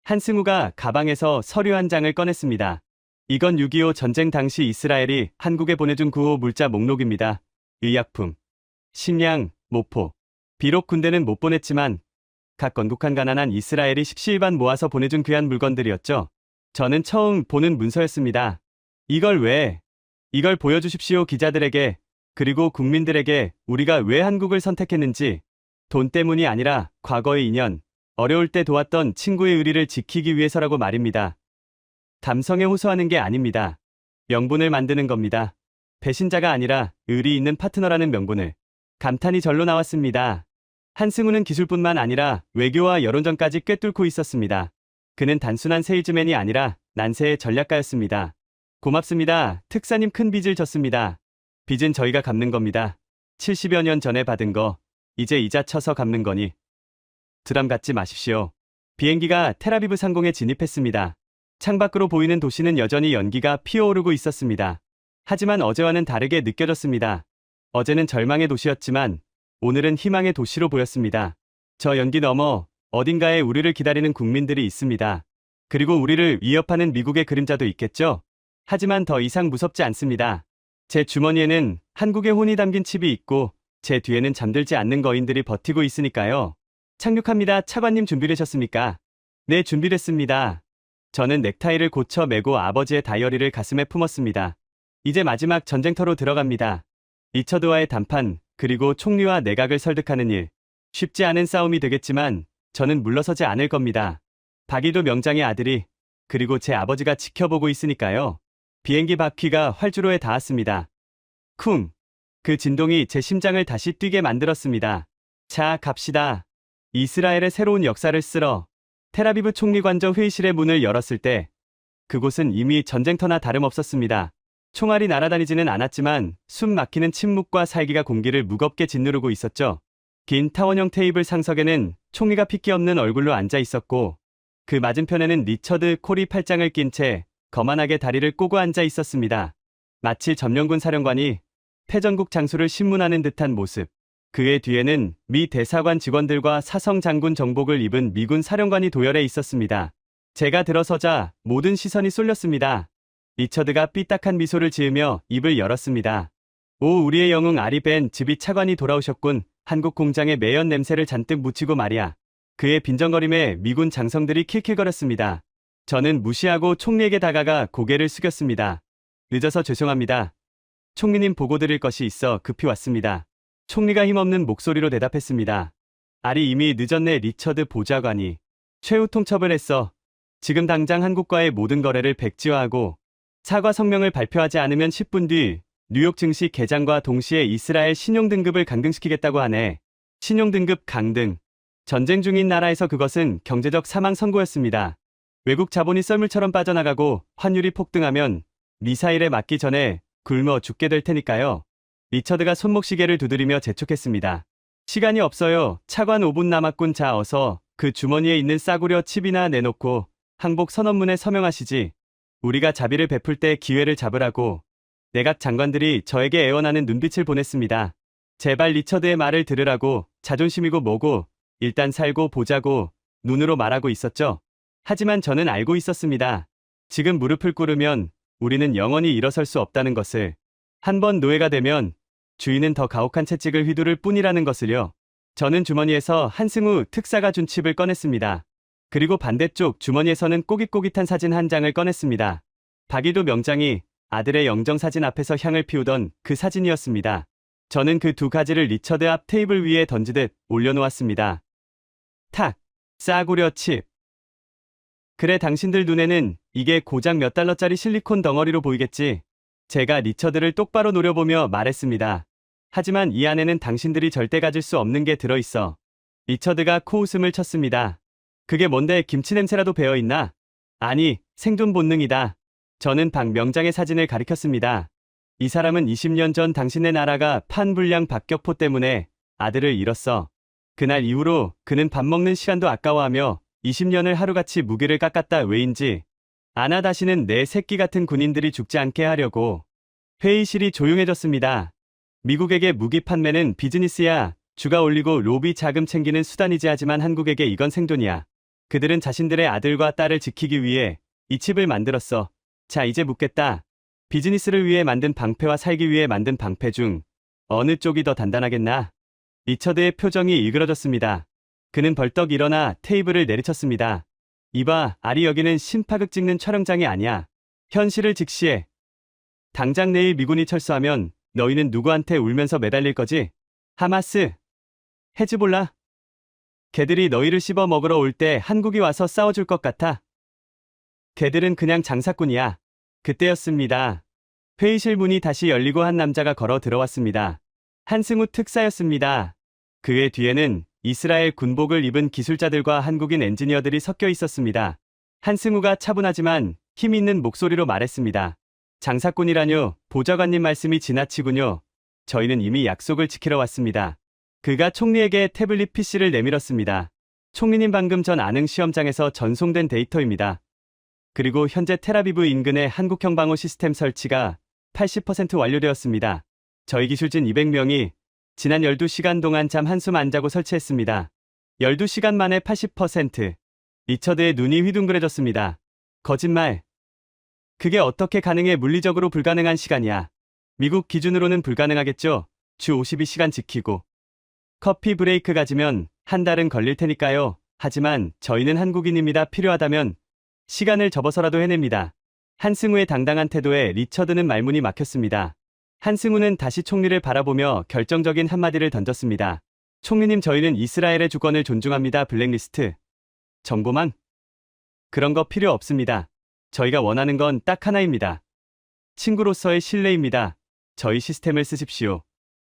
한승우가 가방에서 서류 한 장을 꺼냈습니다. 이건 6.25 전쟁 당시 이스라엘이 한국에 보내준 구호 물자 목록입니다. 의약품, 식량, 모포. 비록 군대는 못 보냈지만 각 건국한 가난한 이스라엘이 십시일반 모아서 보내준 귀한 물건들이었죠. 저는 처음 보는 문서였습니다. 이걸 왜? 이걸 보여주십시오. 기자들에게, 그리고 국민들에게 우리가 왜 한국을 선택했는지. 돈 때문이 아니라 과거의 인연, 어려울 때 도왔던 친구의 의리를 지키기 위해서라고 말입니다. 감성에 호소하는 게 아닙니다. 명분을 만드는 겁니다. 배신자가 아니라 의리 있는 파트너라는 명분을. 감탄이 절로 나왔습니다. 한승우는 기술뿐만 아니라 외교와 여론전까지 꿰뚫고 있었습니다. 그는 단순한 세일즈맨이 아니라 난세의 전략가였습니다. 고맙습니다. 특사님, 큰 빚을 졌습니다. 빚은 저희가 갚는 겁니다. 70여 년 전에 받은 거 이제 이자 쳐서 갚는 거니 부담 갖지 마십시오. 비행기가 텔아비브 상공에 진입했습니다. 창밖으로 보이는 도시는 여전히 연기가 피어오르고 있었습니다. 하지만 어제와는 다르게 느껴졌습니다. 어제는 절망의 도시였지만 오늘은 희망의 도시로 보였습니다. 저 연기 너머 어딘가에 우리를 기다리는 국민들이 있습니다. 그리고 우리를 위협하는 미국의 그림자도 있겠죠? 하지만 더 이상 무섭지 않습니다. 제 주머니에는 한국의 혼이 담긴 칩이 있고 제 뒤에는 잠들지 않는 거인들이 버티고 있으니까요. 착륙합니다. 차관님, 준비되셨습니까? 네, 준비됐습니다. 저는 넥타이를 고쳐 매고 아버지의 다이어리를 가슴에 품었습니다. 이제 마지막 전쟁터로 들어갑니다. 리처드와의談판, 그리고 총리와 내각을 설득하는 일. 쉽지 않은 싸움이 되겠지만 저는 물러서지 않을 겁니다. 박이도 명장의 아들이, 그리고 제 아버지가 지켜보고 있으니까요. 비행기 바퀴가 활주로에 닿았습니다. 쿵! 그 진동이 제 심장을 다시 뛰게 만들었습니다. 자, 갑시다. 이스라엘의 새로운 역사를 쓰러. 텔아비브 총리관저 회의실의 문을 열었을 때 그곳은 이미 전쟁터나 다름없었습니다. 총알이 날아다니지는 않았지만 숨 막히는 침묵과 살기가 공기를 무겁게 짓누르고 있었죠. 긴 타원형 테이블 상석에는 총리가 핏기 없는 얼굴로 앉아 있었고 그 맞은편에는 리처드 콜이 팔짱을 낀 채 거만하게 다리를 꼬고 앉아 있었습니다. 마치 점령군 사령관이 패전국 장수를 신문하는 듯한 모습. 그의 뒤에는 미 대사관 직원들과 사성 장군 정복을 입은 미군 사령관이 도열해 있었습니다. 제가 들어서자 모든 시선이 쏠렸습니다. 리처드가 삐딱한 미소를 지으며 입을 열었습니다. 오, 우리의 영웅 아리 벤 즈비 차관이 돌아오셨군. 한국 공장의 매연 냄새를 잔뜩 묻히고 말이야. 그의 빈정거림에 미군 장성들이 킬킬거렸습니다. 저는 무시하고 총리에게 다가가 고개를 숙였습니다. 늦어서 죄송합니다. 총리님 보고 드릴 것이 있어 급히 왔습니다. 총리가 힘없는 목소리로 대답했습니다. 아리 이미 늦었네. 리처드 보좌관이 최후 통첩을 했어. 지금 당장 한국과의 모든 거래를 백지화하고 사과 성명을 발표하지 않으면 10분 뒤 뉴욕 증시 개장과 동시에 이스라엘 신용등급을 강등시키겠다고 하네. 신용등급 강등. 전쟁 중인 나라에서 그것은 경제적 사망 선고였습니다. 외국 자본이 썰물처럼 빠져나가고 환율이 폭등하면 미사일에 맞기 전에 굶어 죽게 될 테니까요. 리처드가 손목시계를 두드리며 재촉했습니다. 시간이 없어요. 차관 5분 남았군. 자, 어서 그 주머니에 있는 싸구려 칩이나 내놓고 항복 선언문에 서명하시지. 우리가 자비를 베풀 때 기회를 잡으라고. 내각 장관들이 저에게 애원하는 눈빛을 보냈습니다. 제발 리처드의 말을 들으라고. 자존심이고 뭐고 일단 살고 보자고 눈으로 말하고 있었죠. 하지만 저는 알고 있었습니다. 지금 무릎을 꿇으면 우리는 영원히 일어설 수 없다는 것을. 한번 노예가 되면 주인은 더 가혹한 채찍을 휘두를 뿐이라는 것을요. 저는 주머니에서 한승우 특사가 준 칩을 꺼냈습니다. 그리고 반대쪽 주머니에서는 꼬깃꼬깃한 사진 한 장을 꺼냈습니다. 박이도 명장이 아들의 영정사진 앞에서 향을 피우던 그 사진이었습니다. 저는 그 두 가지를 리처드 앞 테이블 위에 던지듯 올려놓았습니다. 탁! 싸구려 칩. 그래, 당신들 눈에는 이게 고작 몇 달러짜리 실리콘 덩어리로 보이겠지. 제가 리처드를 똑바로 노려보며 말했습니다. 하지만 이 안에는 당신들이 절대 가질 수 없는 게 들어있어. 리처드가 코웃음을 쳤습니다. 그게 뭔데? 김치 냄새라도 배어있나? 아니, 생존 본능이다. 저는 박 명장의 사진을 가리켰습니다. 이 사람은 20년 전 당신네 나라가 판불량 박격포 때문에 아들을 잃었어. 그날 이후로 그는 밥 먹는 시간도 아까워하며 20년을 하루같이 무기를 깎았다. 왜인지 아나. 다시는 내 새끼 같은 군인들이 죽지 않게 하려고. 회의실이 조용해졌습니다. 미국에게 무기 판매는 비즈니스야. 주가 올리고 로비 자금 챙기는 수단이지. 하지만 한국에게 이건 생존이야. 그들은 자신들의 아들과 딸을 지키기 위해 이 칩을 만들었어. 자, 이제 묻겠다. 비즈니스를 위해 만든 방패와 살기 위해 만든 방패 중 어느 쪽이 더 단단하겠나? 리처드의 표정이 일그러졌습니다. 그는 벌떡 일어나 테이블을 내리쳤습니다. 이봐, 아리, 여기는 신파극 찍는 촬영장이 아니야. 현실을 직시해. 당장 내일 미군이 철수하면 너희는 누구한테 울면서 매달릴 거지? 하마스? 헤즈볼라? 걔들이 너희를 씹어 먹으러 올 때 한국이 와서 싸워줄 것 같아? 걔들은 그냥 장사꾼이야. 그때였습니다. 회의실 문이 다시 열리고 한 남자가 걸어 들어왔습니다. 한승우 특사였습니다. 그의 뒤에는 이스라엘 군복을 입은 기술자들과 한국인 엔지니어들이 섞여 있었습니다. 한승우가 차분하지만 힘 있는 목소리로 말했습니다. 장사꾼이라뇨? 보좌관님 말씀이 지나치군요. 저희는 이미 약속을 지키러 왔습니다. 그가 총리에게 태블릿 PC를 내밀었습니다. 총리님, 방금 전 안흥 시험장에서 전송된 데이터입니다. 그리고 현재 텔아비브 인근의 한국형 방어 시스템 설치가 80% 완료되었습니다. 저희 기술진 200명이 지난 12시간 동안 잠 한숨 안 자고 설치했습니다. 12시간 만에 80%. 리처드의 눈이 휘둥그레졌습니다. 거짓말. 그게 어떻게 가능해? 물리적으로 불가능한 시간이야. 미국 기준으로는 불가능하겠죠. 주 52시간 지키고. 커피 브레이크 가지면 한 달은 걸릴 테니까요. 하지만 저희는 한국인입니다. 필요하다면 시간을 접어서라도 해냅니다. 한승우의 당당한 태도에 리처드는 말문이 막혔습니다. 한승우는 다시 총리를 바라보며 결정적인 한마디를 던졌습니다. 총리님, 저희는 이스라엘의 주권을 존중합니다. 블랙리스트, 정보망? 그런 거 필요 없습니다. 저희가 원하는 건 딱 하나입니다. 친구로서의 신뢰입니다. 저희 시스템을 쓰십시오.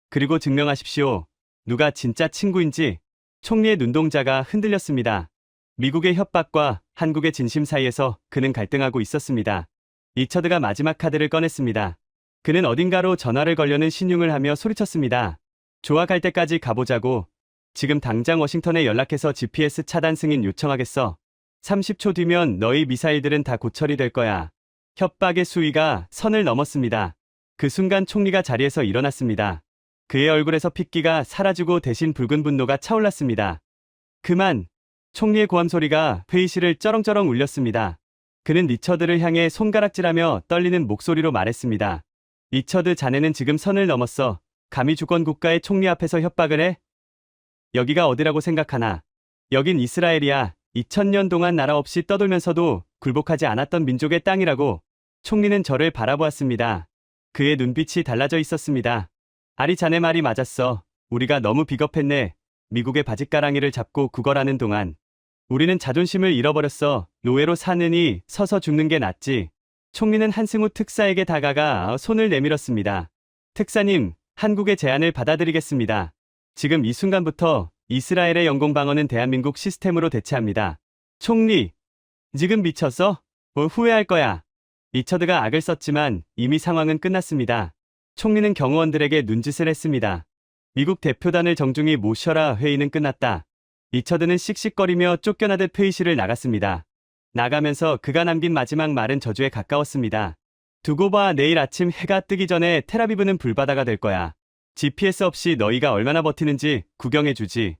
그리고 증명하십시오. 누가 진짜 친구인지. 총리의 눈동자가 흔들렸습니다. 미국의 협박과 한국의 진심 사이에서 그는 갈등하고 있었습니다. 리처드가 마지막 카드를 꺼냈습니다. 그는 어딘가로 전화를 걸려는 신용을 하며 소리쳤습니다. 좋아, 갈 때까지 가보자고. 지금 당장 워싱턴에 연락해서 GPS 차단 승인 요청하겠어. 30초 뒤면 너희 미사일들은 다 고철이 될 거야. 협박의 수위가 선을 넘었습니다. 그 순간 총리가 자리에서 일어났습니다. 그의 얼굴에서 핏기가 사라지고 대신 붉은 분노가 차올랐습니다. 그만! 총리의 고함 소리가 회의실을 쩌렁쩌렁 울렸습니다. 그는 리처드를 향해 손가락질하며 떨리는 목소리로 말했습니다. 리처드, 자네는 지금 선을 넘었어. 감히 주권 국가의 총리 앞에서 협박을 해? 여기가 어디라고 생각하나? 여긴 이스라엘이야. 2000년 동안 나라 없이 떠돌면서도 굴복하지 않았던 민족의 땅이라고. 총리는 저를 바라보았습니다. 그의 눈빛이 달라져 있었습니다. 아리, 자네 말이 맞았어. 우리가 너무 비겁했네. 미국의 바짓가랑이를 잡고 구걸하는 동안 우리는 자존심을 잃어버렸어. 노예로 사느니 서서 죽는 게 낫지. 총리는 한승우 특사에게 다가가 손을 내밀었습니다. 특사님, 한국의 제안을 받아들이겠습니다. 지금 이 순간부터 이스라엘의 영공방어는 대한민국 시스템으로 대체합니다. 총리, 지금 미쳤어? 후회할 거야. 리처드가 악을 썼지만 이미 상황은 끝났습니다. 총리는 경호원들에게 눈짓을 했습니다. 미국 대표단을 정중히 모셔라. 회의는 끝났다. 리처드는 씩씩거리며 쫓겨나듯 회의실을 나갔습니다. 나가면서 그가 남긴 마지막 말은 저주에 가까웠습니다. 두고 봐, 내일 아침 해가 뜨기 전에 텔아비브는 불바다가 될 거야. GPS 없이 너희가 얼마나 버티는지 구경해주지.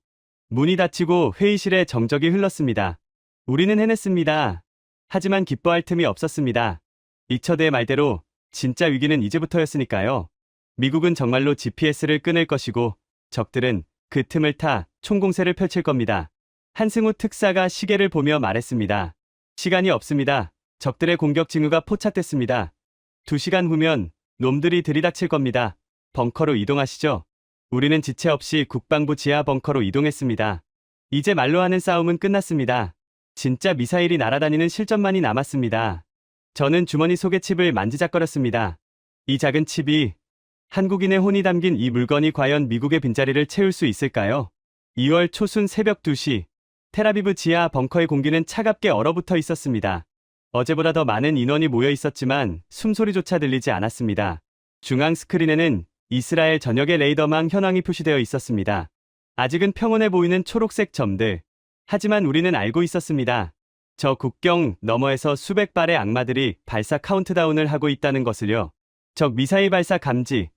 문이 닫히고 회의실에 정적이 흘렀습니다. 우리는 해냈습니다. 하지만 기뻐할 틈이 없었습니다. 리처드의 말대로 진짜 위기는 이제부터였으니까요. 미국은 정말로 GPS를 끊을 것이고 적들은 그 틈을 타 총공세를 펼칠 겁니다. 한승우 특사가 시계를 보며 말했습니다. 시간이 없습니다. 적들의 공격 징후가 포착됐습니다. 2시간 후면 놈들이 들이닥칠 겁니다. 벙커로 이동하시죠. 우리는 지체 없이 국방부 지하 벙커로 이동했습니다. 이제 말로 하는 싸움은 끝났습니다. 진짜 미사일이 날아다니는 실전만이 남았습니다. 저는 주머니 속의 칩을 만지작거렸습니다. 이 작은 칩이, 한국인의 혼이 담긴 이 물건이 과연 미국의 빈자리를 채울 수 있을까요? 2월 초순 새벽 2시, 텔아비브 지하 벙커의 공기는 차갑게 얼어붙어 있었습니다. 어제보다 더 많은 인원이 모여 있었지만 숨소리조차 들리지 않았습니다. 중앙 스크린에는 이스라엘 전역의 레이더망 현황이 표시되어 있었습니다. 아직은 평온해 보이는 초록색 점들. 하지만 우리는 알고 있었습니다. 저 국경 너머에서 수백 발의 악마들이 발사 카운트다운을 하고 있다는 것을요. 적 미사일 발사 감지.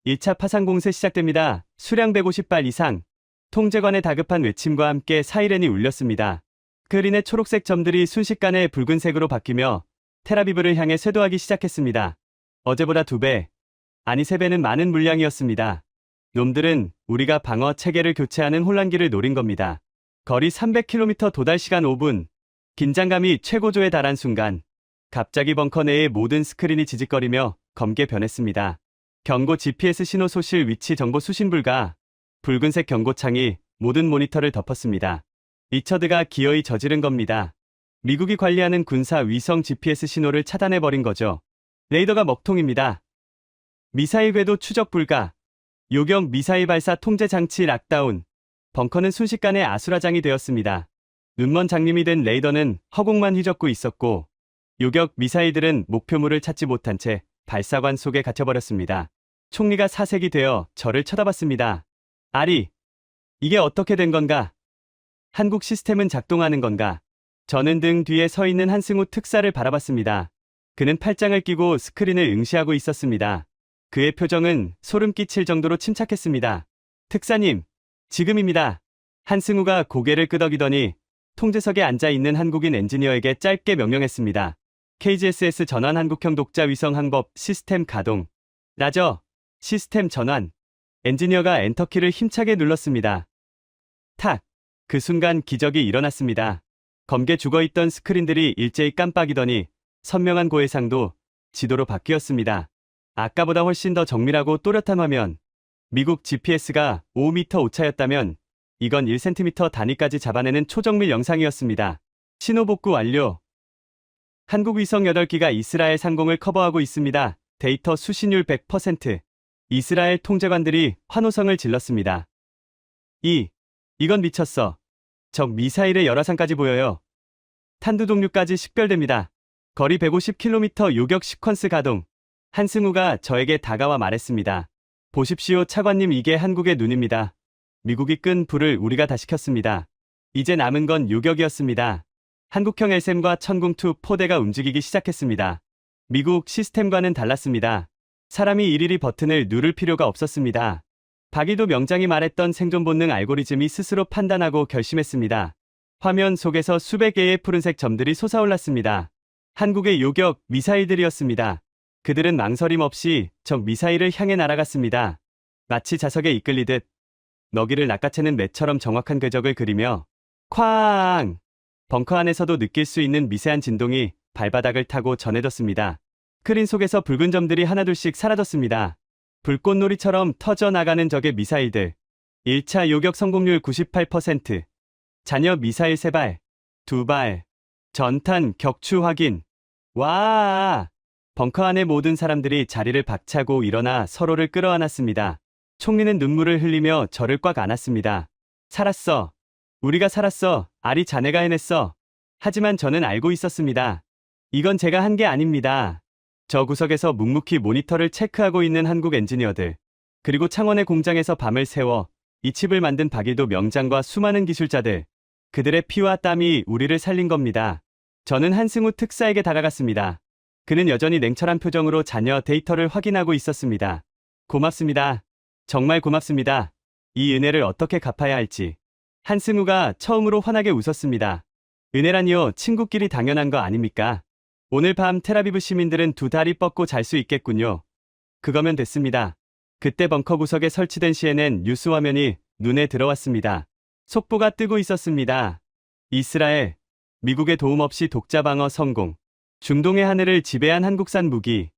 1차 파상 공세 시작됩니다. 수량 150발 이상. 통제관의 다급한 외침과 함께 사이렌이 울렸습니다. 스크린의 초록색 점들이 순식간에 붉은색으로 바뀌며 텔아비브를 향해 쇄도하기 시작했습니다. 어제보다 2배, 아니 3배는 많은 물량이었습니다. 놈들은 우리가 방어 체계를 교체하는 혼란기를 노린 겁니다. 거리 300km 도달 시간 5분. 긴장감이 최고조에 달한 순간 갑자기 벙커 내의 모든 스크린이 지직거리며 검게 변했습니다. 경고 GPS 신호 소실 위치 정보 수신 불가. 붉은색 경고창이 모든 모니터를 덮었습니다. 리처드가 기어이 저지른 겁니다. 미국이 관리하는 군사 위성 GPS 신호를 차단해버린 거죠. 레이더가 먹통입니다. 미사일 궤도 추적 불가. 요격 미사일 발사 통제 장치 락다운. 벙커는 순식간에 아수라장이 되었습니다. 눈먼 장님이 된 레이더는 허공만 휘젓고 있었고 요격 미사일들은 목표물을 찾지 못한 채 발사관 속에 갇혀버렸습니다. 총리가 사색이 되어 저를 쳐다봤습니다. 아리, 이게 어떻게 된 건가? 한국 시스템은 작동하는 건가? 저는 등 뒤에 서 있는 한승우 특사를 바라봤습니다. 그는 팔짱을 끼고 스크린을 응시하고 있었습니다. 그의 표정은 소름 끼칠 정도로 침착했습니다. 특사님, 지금입니다. 한승우가 고개를 끄덕이더니 통제석에 앉아있는 한국인 엔지니어에게 짧게 명령했습니다. KGSS 전환 한국형 독자 위성 항법 시스템 가동. 라저, 시스템 전환. 엔지니어가 엔터키를 힘차게 눌렀습니다. 탁! 그 순간 기적이 일어났습니다. 검게 죽어있던 스크린들이 일제히 깜빡이더니 선명한 고해상도 지도로 바뀌었습니다. 아까보다 훨씬 더 정밀하고 또렷한 화면. 미국 GPS가 5m 오차였다면 이건 1cm 단위까지 잡아내는 초정밀 영상이었습니다. 신호 복구 완료. 한국 위성 8기가 이스라엘 상공을 커버하고 있습니다. 데이터 수신율 100%. 이스라엘 통제관들이 환호성을 질렀습니다. 이건 미쳤어. 적 미사일의 열화상까지 보여요. 탄두 동류까지 식별됩니다. 거리 150km 요격 시퀀스 가동. 한승우가 저에게 다가와 말했습니다. 보십시오, 차관님, 이게 한국의 눈입니다. 미국이 끈 불을 우리가 다 식혔습니다. 이제 남은 건 요격이었습니다. 한국형 LSAM과 천궁2 포대가 움직이기 시작했습니다. 미국 시스템과는 달랐습니다. 사람이 일일이 버튼을 누를 필요가 없었습니다. 박일도 명장이 말했던 생존 본능 알고리즘이 스스로 판단하고 결심했습니다. 화면 속에서 수백 개의 푸른색 점들이 솟아올랐습니다. 한국의 요격 미사일들이었습니다. 그들은 망설임 없이 적 미사일을 향해 날아갔습니다. 마치 자석에 이끌리듯 너기를 낚아채는 매처럼 정확한 궤적을 그리며 쾅! 벙커 안에서도 느낄 수 있는 미세한 진동이 발바닥을 타고 전해졌습니다. 스크린 속에서 붉은 점들이 하나둘씩 사라졌습니다. 불꽃놀이처럼 터져나가는 적의 미사일들. 1차 요격 성공률 98%. 잔여 미사일 3발, 2발. 전탄 격추 확인. 와! 벙커 안의 모든 사람들이 자리를 박차고 일어나 서로를 끌어안았습니다. 총리는 눈물을 흘리며 저를 꽉 안았습니다. 살았어. 우리가 살았어. 아리, 자네가 해냈어. 하지만 저는 알고 있었습니다. 이건 제가 한 게 아닙니다. 저 구석에서 묵묵히 모니터를 체크하고 있는 한국 엔지니어들, 그리고 창원의 공장에서 밤을 새워 이 칩을 만든 박일도 명장과 수많은 기술자들, 그들의 피와 땀이 우리를 살린 겁니다. 저는 한승우 특사에게 다가갔습니다. 그는 여전히 냉철한 표정으로 자녀 데이터를 확인하고 있었습니다. 고맙습니다. 정말 고맙습니다. 이 은혜를 어떻게 갚아야 할지. 한승우가 처음으로 환하게 웃었습니다. 은혜라니요, 친구끼리 당연한 거 아닙니까? 오늘 밤 텔아비브 시민들은 두 다리 뻗고 잘 수 있겠군요. 그거면 됐습니다. 그때 벙커 구석에 설치된 CNN 뉴스 화면이 눈에 들어왔습니다. 속보가 뜨고 있었습니다. 이스라엘, 미국의 도움 없이 독자 방어 성공. 중동의 하늘을 지배한 한국산 무기.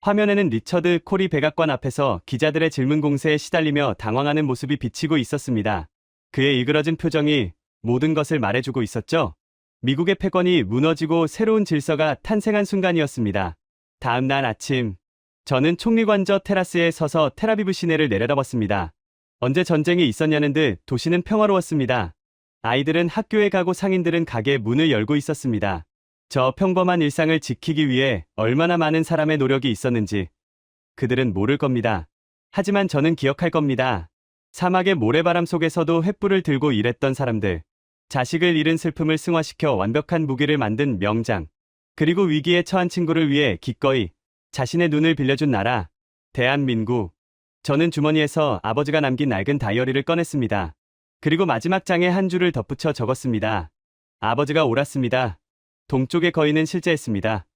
화면에는 리처드 콜이 백악관 앞에서 기자들의 질문 공세에 시달리며 당황하는 모습이 비치고 있었습니다. 그의 일그러진 표정이 모든 것을 말해주고 있었죠. 미국의 패권이 무너지고 새로운 질서가 탄생한 순간이었습니다. 다음 날 아침, 저는 총리관저 테라스에 서서 텔아비브 시내를 내려다봤습니다. 언제 전쟁이 있었냐는 듯 도시는 평화로웠습니다. 아이들은 학교에 가고 상인들은 가게 문을 열고 있었습니다. 저 평범한 일상을 지키기 위해 얼마나 많은 사람의 노력이 있었는지 그들은 모를 겁니다. 하지만 저는 기억할 겁니다. 사막의 모래바람 속에서도 횃불을 들고 일했던 사람들. 자식을 잃은 슬픔을 승화시켜 완벽한 무기를 만든 명장. 그리고 위기에 처한 친구를 위해 기꺼이 자신의 눈을 빌려준 나라. 대한민국. 저는 주머니에서 아버지가 남긴 낡은 다이어리를 꺼냈습니다. 그리고 마지막 장에 한 줄을 덧붙여 적었습니다. 아버지가 옳았습니다. 동쪽의 거인은 실제했습니다.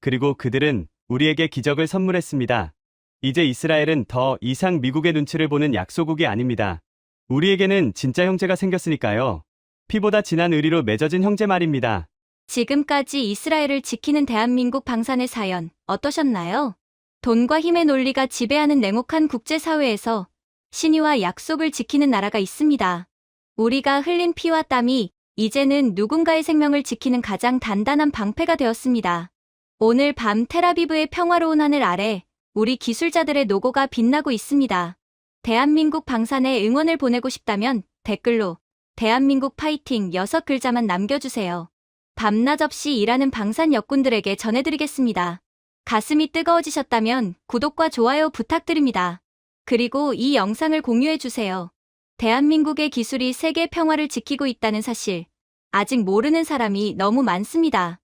그리고 그들은 우리에게 기적을 선물했습니다. 이제 이스라엘은 더 이상 미국의 눈치를 보는 약소국이 아닙니다. 우리에게는 진짜 형제가 생겼으니까요. 피보다 진한 의리로 맺어진 형제 말입니다. 지금까지 이스라엘을 지키는 대한민국 방산의 사연 어떠셨나요? 돈과 힘의 논리가 지배하는 냉혹한 국제사회에서 신의와 약속을 지키는 나라가 있습니다. 우리가 흘린 피와 땀이 이제는 누군가의 생명을 지키는 가장 단단한 방패가 되었습니다. 오늘 밤 텔아비브의 평화로운 하늘 아래 우리 기술자들의 노고가 빛나고 있습니다. 대한민국 방산에 응원을 보내고 싶다면 댓글로 대한민국 파이팅 6글자만 남겨주세요. 밤낮 없이 일하는 방산 역군들에게 전해드리겠습니다. 가슴이 뜨거워지셨다면 구독과 좋아요 부탁드립니다. 그리고 이 영상을 공유해주세요. 대한민국의 기술이 세계 평화를 지키고 있다는 사실, 아직 모르는 사람이 너무 많습니다.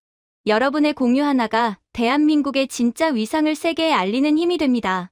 여러분의 공유 하나가 대한민국의 진짜 위상을 세계에 알리는 힘이 됩니다.